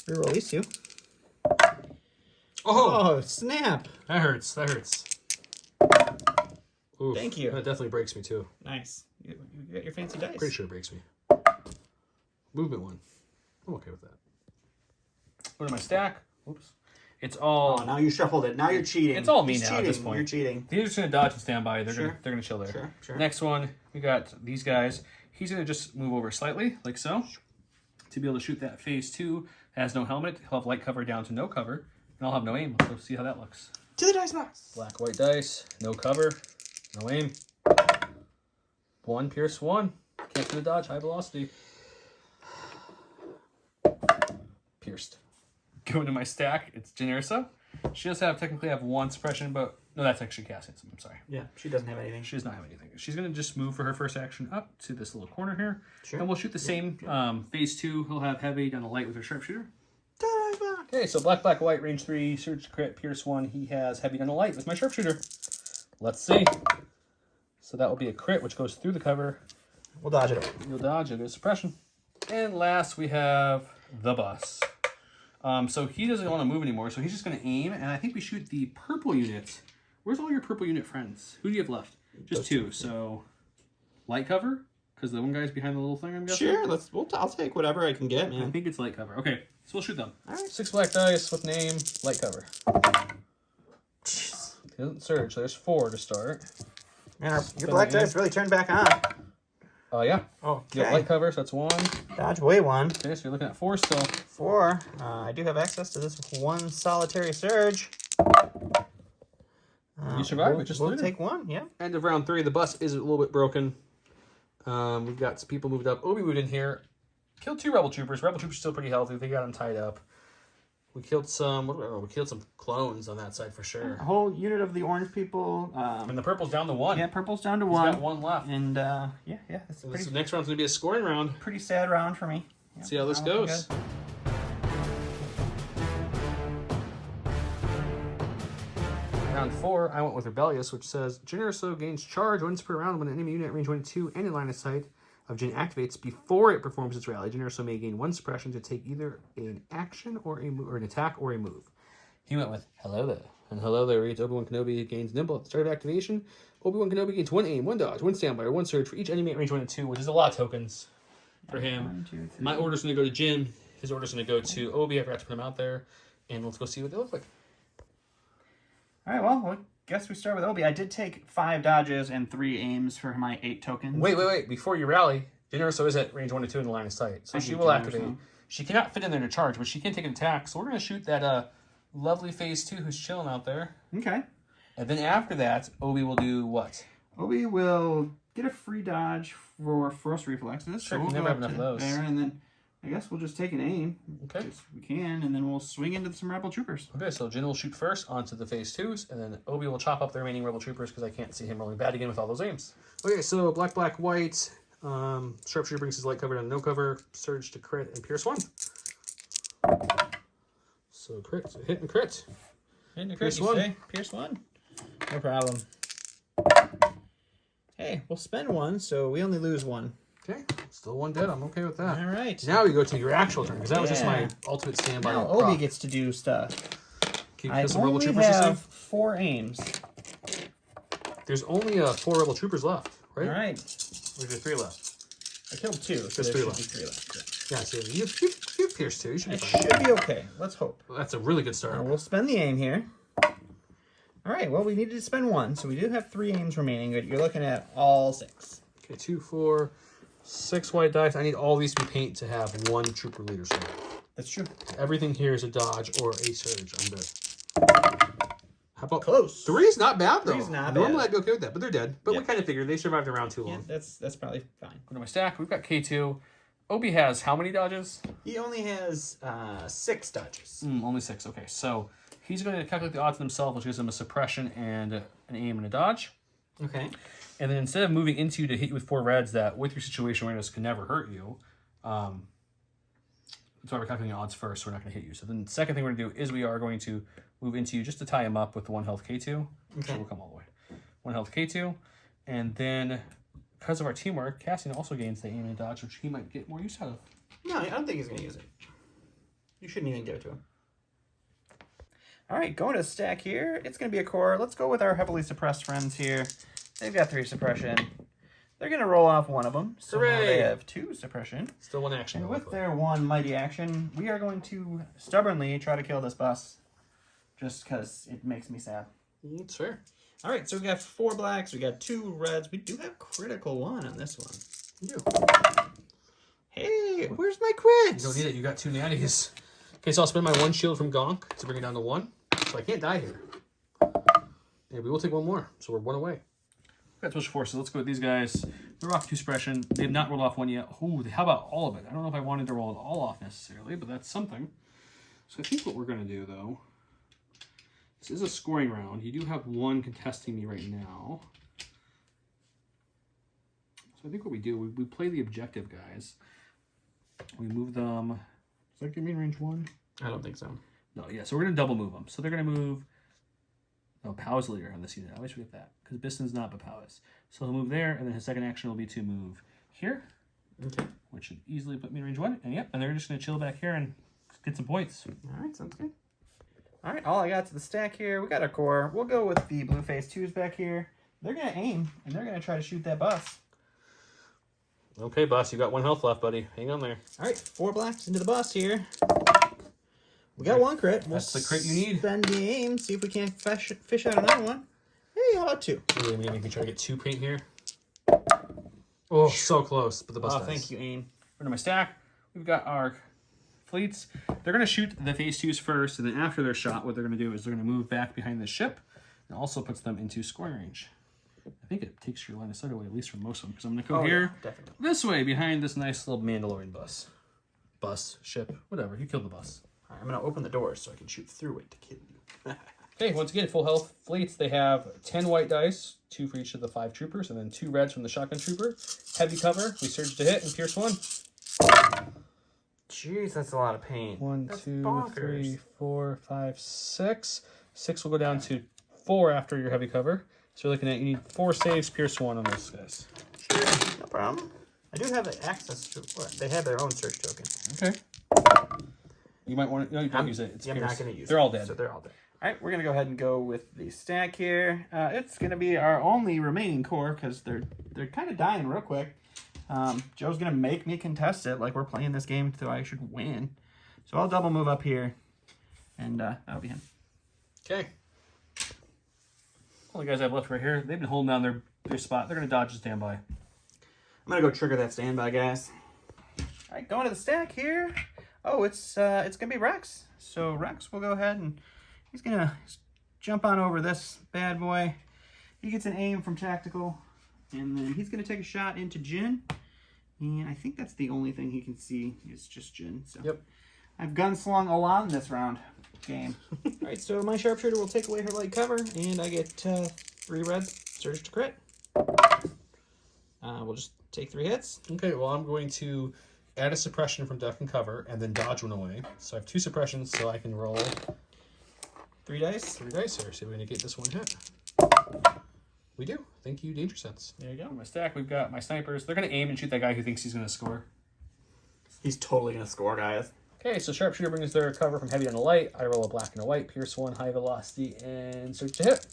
Reroll these 2. Oh, snap. That hurts. That hurts. Oof, Thank you. That definitely breaks me, too. Nice. You got your fancy dice. Pretty sure it breaks me. Movement 1. I'm okay with that. Go to my stack. Oops. It's all... Oh, now you shuffled it. Now you're cheating. It's all me He's now cheating. at this point. You're cheating. These are just going to dodge and stand by. They're gonna chill there. Sure. Next one, we got these guys. He's going to just move over slightly, like so, to be able to shoot that phase 2. Has no helmet. He'll have light cover down to no cover. And I'll have no aim. So see how that looks. To the dice box. Black, white dice. No cover. No aim. 1, pierce 1. Can't do the dodge. High velocity. Pierced. Going to my stack, it's Jyn Erso. She does technically have 1 suppression, but no, that's actually Cassian. I'm sorry. Yeah, she doesn't have anything. She does not have anything. She's going to just move for her first action up to this little corner here. Sure. And we'll shoot the same phase 2. He'll have heavy down the light with her sharpshooter. Dice box. Okay, so black, white, range 3, surge crit, pierce 1. He has heavy down the light with my sharpshooter. Let's see. So that will be a crit, which goes through the cover. We'll dodge it. You'll dodge, you'll get suppression. And last we have the bus. So he doesn't want to move anymore, so he's just going to aim, and I think we shoot the purple unit. Where's all your purple unit friends? Who do you have left? Just 2. So light cover, because the one guy's behind the little thing, I'm guessing. Sure, I'll take whatever I can get, man. I think it's light cover. Okay, so we'll shoot them. All right. 6 black dice with name, light cover. He doesn't surge, so there's 4 to start. Man, your black dice really turned back on. Yeah. Oh, You have light cover, so that's 1. Dodge away 1. Okay, so you're looking at 4 still. 4. I do have access to this 1 solitary surge. You survive it, just we'll later. take 1, yeah. End of round 3. The bus is a little bit broken. We've got some people moved up. Obi moved in here. Killed 2 rebel troopers. Rebel troopers still pretty healthy. They got them tied up. We killed some. We killed some clones on that side for sure. A whole unit of the orange people. And the purple's down to 1. Yeah, purple's down to He's 1. got 1 left. And yeah, it's This next round's gonna be a scoring round. pretty sad round for me. Yeah, See how this goes. Round 4, I went with Rebellious, which says Jyn Erso gains charge once per round when an enemy unit at range 1 and 2 and in line of sight of Jyn activates before it performs its rally. Jyn Erso may gain 1 suppression to take either an action or an attack or a move. He went with Hello There. And Hello There reads Obi-Wan Kenobi gains Nimble at the start of activation. Obi-Wan Kenobi gains 1 aim, 1 dodge, 1 standby, or 1 surge for each enemy at range 1 and 2, which is a lot of tokens for him. 1, 2, 3. My order's going to go to Jyn. His order's going to go to Obi. I forgot to put him out there. And let's go see what they look like. All right, well, I guess we start with Obi. I did take 5 dodges and 3 aims for my 8 tokens. Wait. Before you rally, Jyn Erso is at range 1 and 2 in the line of sight. So she will activate. She cannot fit in there to charge, but she can take an attack. So we're going to shoot that lovely phase 2 who's chilling out there. Okay. And then after that, Obi will do what? Obi will get a free dodge for Force Reflexes. Sure, so we'll you never go have up enough to of those. there, and then I guess we'll just take an aim. Okay. If we can, and then we'll swing into some Rebel Troopers. Okay, so Jyn will shoot first onto the phase 2s, and then Obi will chop up the remaining Rebel Troopers because I can't see him rolling bad again with all those aims. Okay, so black, white. Sharpshooter brings his light cover down to no cover. Surge to crit and pierce 1. So crit, so hit and crit. Hit and Pierce 1. Pierce 1. No problem. Hey, we'll spend 1, so we only lose 1. Okay, still 1 dead. I'm okay with that. All right. Now we go to your actual turn, because that was just my ultimate standby. Now Obi gets to do stuff. Can you I kill some Rebel only Troopers to have save? 4 aims. There's only 4 Rebel Troopers left, right? All right. Or is there 3 left? I killed 2, so Just there 3 should left. be 3 left. Yeah, so you've pierced 2. You should be It fine. should be okay. Let's hope. Well, that's a really good start. We'll spend the aim here. All right, well, we needed to spend 1, so we do have 3 aims remaining, but you're looking at all 6. Okay, 2, 4, 6 white dice. I need all these to be paint to have 1 trooper leader surge. That's true. Everything here is a dodge or a surge. I'm good. How about Close. 3's not bad, though. 3's not Normally bad. I'd be okay with that, but they're dead. But we Yep. kind of figured they survived around too Yeah, long. that's probably fine. Go to my stack. We've got K2. Obi has how many dodges? He only has 6 dodges. Only 6. Okay, so he's going to calculate the odds himself, which gives him a suppression and an aim and a dodge. Okay. And then instead of moving into you to hit you with 4 reds that, with your situation awareness, can never hurt you, that's why we're calculating odds first, so we're not going to hit you. So then the second thing we're going to do is we are going to move into you just to tie him up with the 1 health K2. Okay. So we'll come all the way. 1 health K2. And then, because of our teamwork, Cassian also gains the aim and dodge, which he might get more use out of. No, I don't think he's going to use it. You shouldn't even give it to him. All right, going to the stack here. It's going to be a core. Let's go with our heavily suppressed friends here. They've got 3 suppression. They're going to roll off 1 of them. So now they have 2 suppression. Still 1 action. And with their 1 mighty action, we are going to stubbornly try to kill this boss. Just because it makes me sad. That's fair. All right, so we got 4 blacks. We got 2 reds. We do have critical 1 on this one. You do. Hey, where's my crits? You don't need it. You got 2 natties. Okay, so I'll spend my 1 shield from Gonk to bring it down to 1. So I can't die here. And we will take 1 more. So we're 1 away. Got switch 4, so let's go with these guys. They're off 2 suppression. They have not rolled off 1 yet. Ooh, how about all of it? I don't know if I wanted to roll it all off necessarily, but that's something. So I think what we're going to do, though, this is a scoring round. You do have 1 contesting me right now. So I think what we do, we play the objective guys. We move them. Does that give me range 1? I don't think so. No, yeah, so we're going to double move them. So they're going to move... No, Pow is the leader on this unit. I always forget that. Because Biston's not, but Pow is. So he'll move there, and then his second action will be to move here. Okay. Which should easily put me in range 1. And yep, and they're just going to chill back here and get some points. All right, sounds good. All right, all I got to the stack here. We got our core. We'll go with the blue face 2s back here. They're going to aim, and they're going to try to shoot that bus. Okay, boss, you got 1 health left, buddy. Hang on there. All right, 4 blacks into the bus here. We got 1 crit. That's the crit you need. Spend the aim, see if we can't fish out another one. Hey, how about 2? Really, maybe we can try to get 2 paint here. Oh, so close, but the bus dies. Thank you, aim. Into my stack, we've got our fleets. They're going to shoot the phase 2s first, and then after their shot, what they're going to do is they're going to move back behind the ship, and also puts them into scoring range. I think it takes your line of sight away, at least from most of them, because I'm going to go here, definitely. this way, behind this nice little Mandalorian bus. Bus, ship, whatever. You killed the bus. All right, I'm going to open the doors so I can shoot through it to kill you. Okay, once again, full health fleets. They have 10 white dice, 2 for each of the 5 troopers, and then 2 reds from the shotgun trooper. Heavy cover. We surge to hit and pierce 1. Jeez, that's a lot of pain. 1, That's 2, bonkers. 3, 4, 5, 6. 6 will go down to 4 after your heavy cover. So you're looking at, you need 4 saves, pierce 1 on those guys. Sure, no problem. I do have access to, they have their own search token. Okay. You might want to, no, you don't use it. It's I'm pierce. not going to use it. They're all dead. So they're all dead. All right, we're going to go ahead and go with the stack here. It's going to be our only remaining core because they're kind of dying real quick. Joe's going to make me contest it like we're playing this game so I should win. So I'll double move up here, and that'll be him. Okay. All the guys I have left right here, they've been holding down their spot. They're going to dodge and stand by. I'm going to go trigger that standby, guys. All right, going to the stack here. Oh, it's going to be Rex. So Rex will go ahead and he's going to jump on over this bad boy. He gets an aim from tactical, and then he's going to take a shot into Jyn. And I think that's the only thing he can see is just Jyn. So Yep. I've gunslung a lot in this round game. All right, so my sharpshooter will take away her light cover, and I get 3 reds, surge to crit. We'll just take 3 hits. Okay, well, I'm going to add a suppression from duck and cover, and then dodge 1 away. So I have 2 suppressions, so I can roll 3 dice. 3 dice here. See if we negate this 1 hit. We do. Thank you, Danger Sense. There you go. On my stack, we've got my snipers. They're going to aim and shoot that guy who thinks he's going to score. He's totally going to score, guys. Okay, so sharpshooter brings their cover from heavy on a light. I roll a black and a white, pierce 1, high velocity, and surge to hit.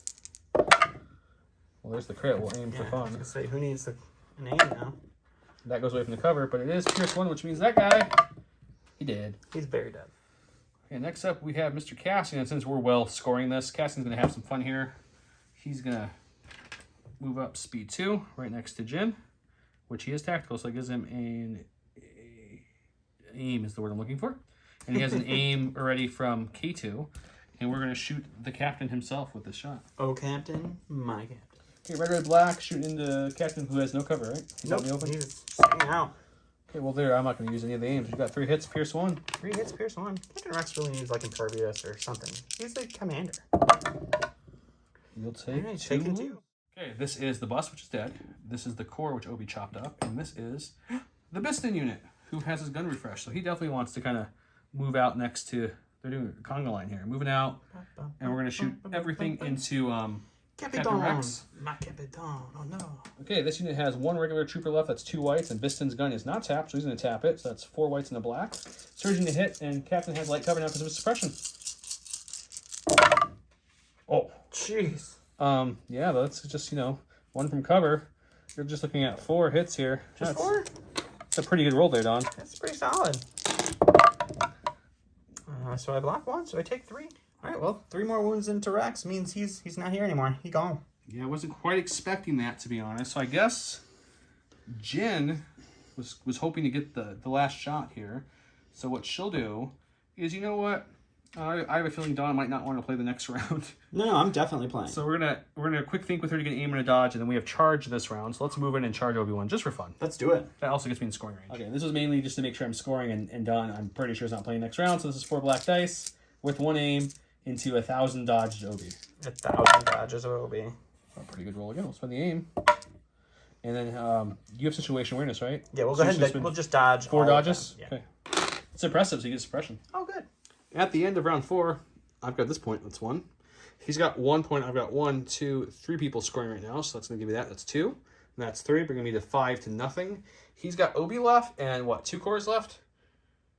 Well, there's the crit. We'll aim for I was fun. going to say, who needs an aim now? That goes away from the cover, but it is pierce 1, which means that guy, he did. He's very dead. Okay, next up we have Mr. Cassian, and since we're well scoring this, Cassian's going to have some fun here. He's going to move up speed 2, right next to Jyn, which he is tactical, so it gives him an aim is the word I'm looking for. And he has an aim already from K2, and we're going to shoot the captain himself with this shot. Oh, Captain, my Captain. Okay, red, black, shooting into captain who has no cover, right? He's out in the open? He's staying out. Okay, well there, I'm not going to use any of the aims. You've got 3 hits, pierce 1. 3 hits, pierce 1. Captain Rex really needs, like, impervious or something. He's the commander. You'll take Alright, 2. taking 2. Okay, this is the bus, which is dead. This is the core, which Obi chopped up. And this is the Biston unit, who has his gun refresh. So he definitely wants to kind of move out next to... They're doing a conga line here. Moving out. And we're going to shoot everything into Captain Rex. My Capitan. Oh, no. Okay, this unit has 1 regular trooper left. That's 2 whites. And Biston's gun is not tapped, so he's going to tap it. So that's 4 whites and a black. Surging to hit, and Captain has light cover now because of his suppression. Oh. Jeez. Yeah, that's just, 1 from cover. You're just looking at 4 hits here. Just 4? It's a pretty good roll there, Don. That's pretty solid. So I block 1, so I take 3. All right, well, 3 more wounds into Rex means he's not here anymore. He gone. Yeah, I wasn't quite expecting that, to be honest. So I guess Jyn was hoping to get the last shot here. So what she'll do is, you know what? I have a feeling Dawn might not want to play the next round. No, I'm definitely playing. So we're gonna quick think with her to get aim and a dodge, and then we have charge this round. So let's move in and charge Obi-Wan just for fun. Let's do it. That also gets me in scoring range. Okay, this was mainly just to make sure I'm scoring, and Dawn, I'm pretty sure, is not playing next round. So this is 4 black dice with 1 aim into 1,000 dodged Obi. 1,000 dodges of Obi. A pretty good roll again. We'll spend the aim. And then you have situation awareness, right? Yeah, we'll go ahead and we'll just dodge 4 dodges? Yeah. Okay. It's impressive, so you get suppression. Oh, good. At the end of round 4, I've got this point. That's 1. He's got 1 point. I've got 1, 2, 3 people scoring right now, so that's going to give me that. That's 2. And that's 3, bringing me to 5 to nothing. He's got Obi left and, 2 cores left?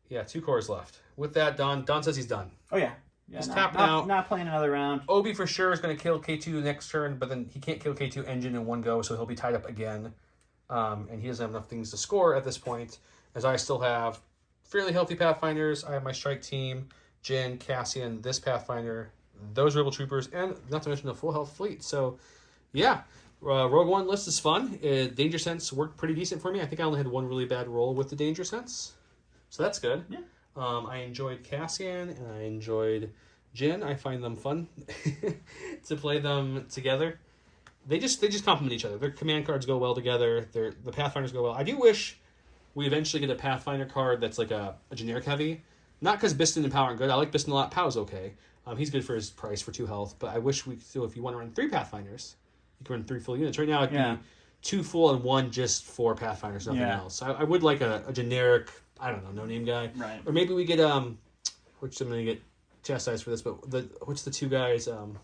Yeah, 2 cores left. With that, Don says he's done. Oh, yeah. He's tapping out. Not playing another round. Obi for sure is going to kill K2 next turn, but then he can't kill K2 engine in 1 go, so he'll be tied up again. And he doesn't have enough things to score at this point, as I still have fairly healthy Pathfinders. I have my strike team, Jyn, Cassian, this Pathfinder, those Rebel Troopers, and not to mention the full health fleet. So, yeah, Rogue One list is fun. Danger Sense worked pretty decent for me. I think I only had 1 really bad roll with the Danger Sense, so that's good. Yeah. I enjoyed Cassian and I enjoyed Jyn. I find them fun to play them together. They just complement each other. Their command cards go well together. The Pathfinders go well. I do wish we eventually get a Pathfinder card that's like a generic heavy. Not because Biston and Pow aren't good. I like Biston a lot. Pow's okay. He's good for his price for 2 health. But I wish if you want to run 3 Pathfinders, you can run 3 full units. Right now it'd be 2 full and 1 just for Pathfinders, nothing else. I would like a generic, I don't know, no-name guy. Right. Or maybe we get, which I'm going to get chastised for this, but what's the 2 guys? I'm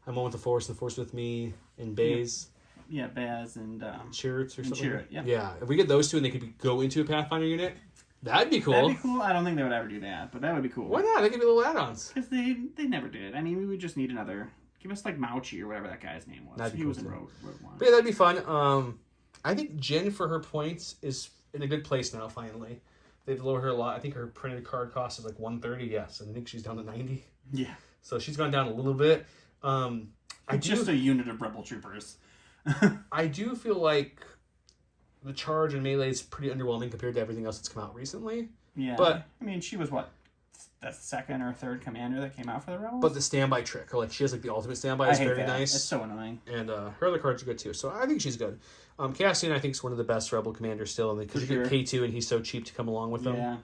one with the Force with me, and Baze. Yeah, Baz and... Chirrut or something. Chirrut, yeah. Yeah, if we get those 2 and they could go into a Pathfinder unit, that'd be cool. That'd be cool. I don't think they would ever do that, but that would be cool. Why not? They could be little add-ons. Because they never did. I mean, we would just need another... Give us, like, Mauchi or whatever that guy's name was. That'd be he cool was in too. Rogue One. But yeah, that'd be fun. I think Jyn, for her points, is in a good place now, finally. They've lowered her a lot. I think her printed card cost is like 130, yes. And I think she's down to 90. Yeah. So she's gone down a little bit. Just a unit of Rebel Troopers. I do feel like the charge and melee is pretty underwhelming compared to everything else that's come out recently. Yeah. But I mean, she was what? The 2nd or 3rd commander that came out for the Rebels? But the standby trick, or like she has like the ultimate standby, is very nice. It's so annoying. And her other cards are good too. So I think she's good. Cassian, I think, is one of the best Rebel commanders still, because you get K2 and he's so cheap to come along with them. Yeah.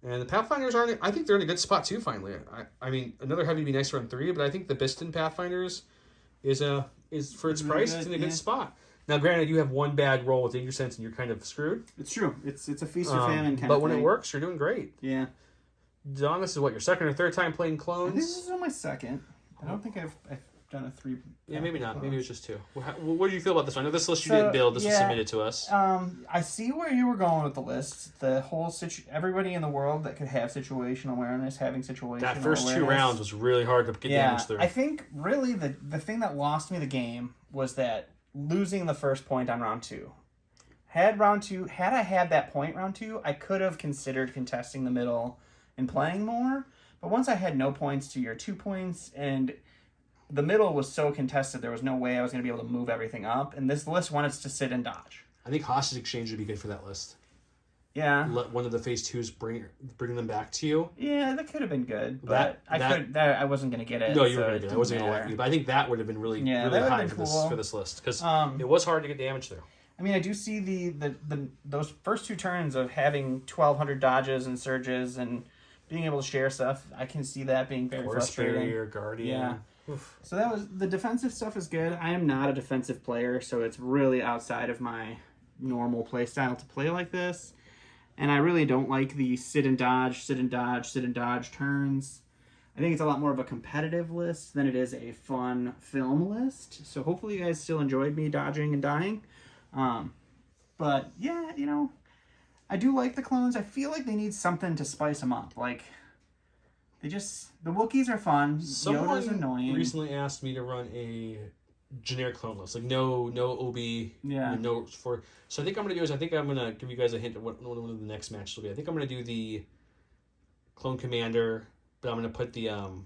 And the Pathfinders I think they're in a good spot too, finally. I mean, another heavy would be nice to run 3, but I think the Biston Pathfinders is for its price, it's in a good spot. Now, granted, you have 1 bad roll with Danger Sense and you're kind of screwed. It's true. It's a feast or famine kind of thing. But when it works, you're doing great. Yeah. Don, this is what, your 2nd or 3rd time playing clones? I think this is my 2nd. I don't think I've done a 3. Yeah, maybe not. Maybe it was just 2. What do you feel about this one? I know this list you didn't build. This was submitted to us. I see where you were going with the list. The whole everybody in the world that could have situational awareness, having situational awareness. That first 2 rounds was really hard to get damage through. I think really the thing that lost me the game was that losing the first point on round 2. Had I had that point round 2, I could have considered contesting the middle and playing more. But once I had no points to your 2 points, and the middle was so contested, there was no way I was going to be able to move everything up. And this list wanted to sit and dodge. I think Hostage Exchange would be good for that list. Yeah. Let one of the phase 2s bring them back to you. Yeah, that could have been good. But I wasn't going to get it. No, you were going to get it. I wasn't going to let you. But I think that would have been really high for this list. Because it was hard to get damage through. I mean, I do see those first 2 turns of having 1,200 dodges and surges and being able to share stuff. I can see that being very frustrating. Or Guardian. Yeah. Oof. So that was the defensive stuff is good. I am not a defensive player, so it's really outside of my normal play style to play like this. And I really don't like the sit and dodge, sit and dodge, sit and dodge turns. I think it's a lot more of a competitive list than it is a fun film list. So hopefully you guys still enjoyed me dodging and dying. But yeah, you know, I do like the clones. I feel like they need something to spice them up. Like, the Wookiees are fun. Yoda's annoying. Recently asked me to run a generic clone list, like no Obi, no for. So I think I'm gonna give you guys a hint of what one of the next matches will be. I think I'm gonna do the clone commander, but I'm gonna put the I'm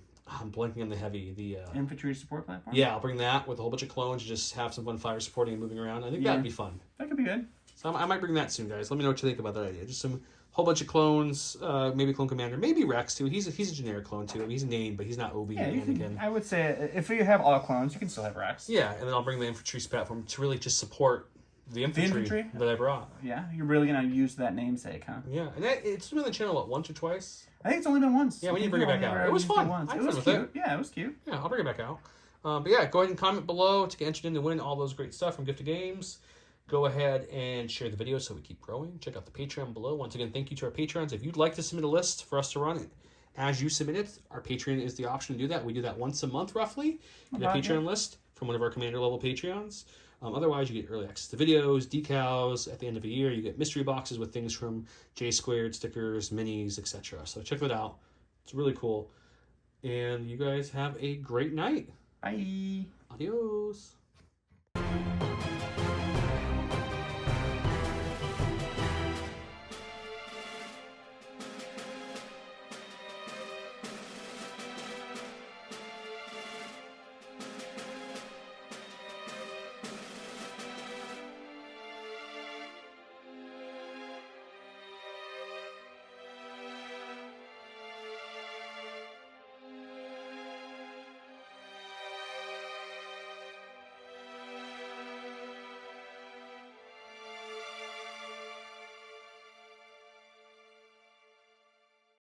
blanking on the heavy, the infantry support platform. Yeah, I'll bring that with a whole bunch of clones. Just have some fun fire supporting and moving around. I think that'd be fun. That could be good. So I might bring that soon, guys. Let me know what you think about that idea. Just some whole bunch of clones, maybe clone commander, maybe Rex too. He's a generic clone too. I mean, he's a name, but he's not Obi and Anakin. I would say if you have all clones, you can still have Rex. Yeah, and then I'll bring the infantry platform to really just support the infantry that I brought. Yeah, you're really gonna use that namesake, huh? Yeah, and it's been on the channel once or twice. I think it's only been once. Yeah, we need to bring it back out. It was fun. It was cute. Yeah, it was cute. Yeah, I'll bring it back out. But yeah, go ahead and comment below to get entered in to win all those great stuff from Gift of Games. Go ahead and share the video so we keep growing. Check out the Patreon below. Once again, thank you to our Patrons. If you'd like to submit a list for us to run it, as you submit it, our Patreon is the option to do that. We do that once a month, roughly. Get a Patreon list from one of our Commander level Patreons. Otherwise, you get early access to videos, decals. At the end of the year, you get mystery boxes with things from J Squared, stickers, minis, etc. So check that out. It's really cool. And you guys have a great night. Bye. Adios.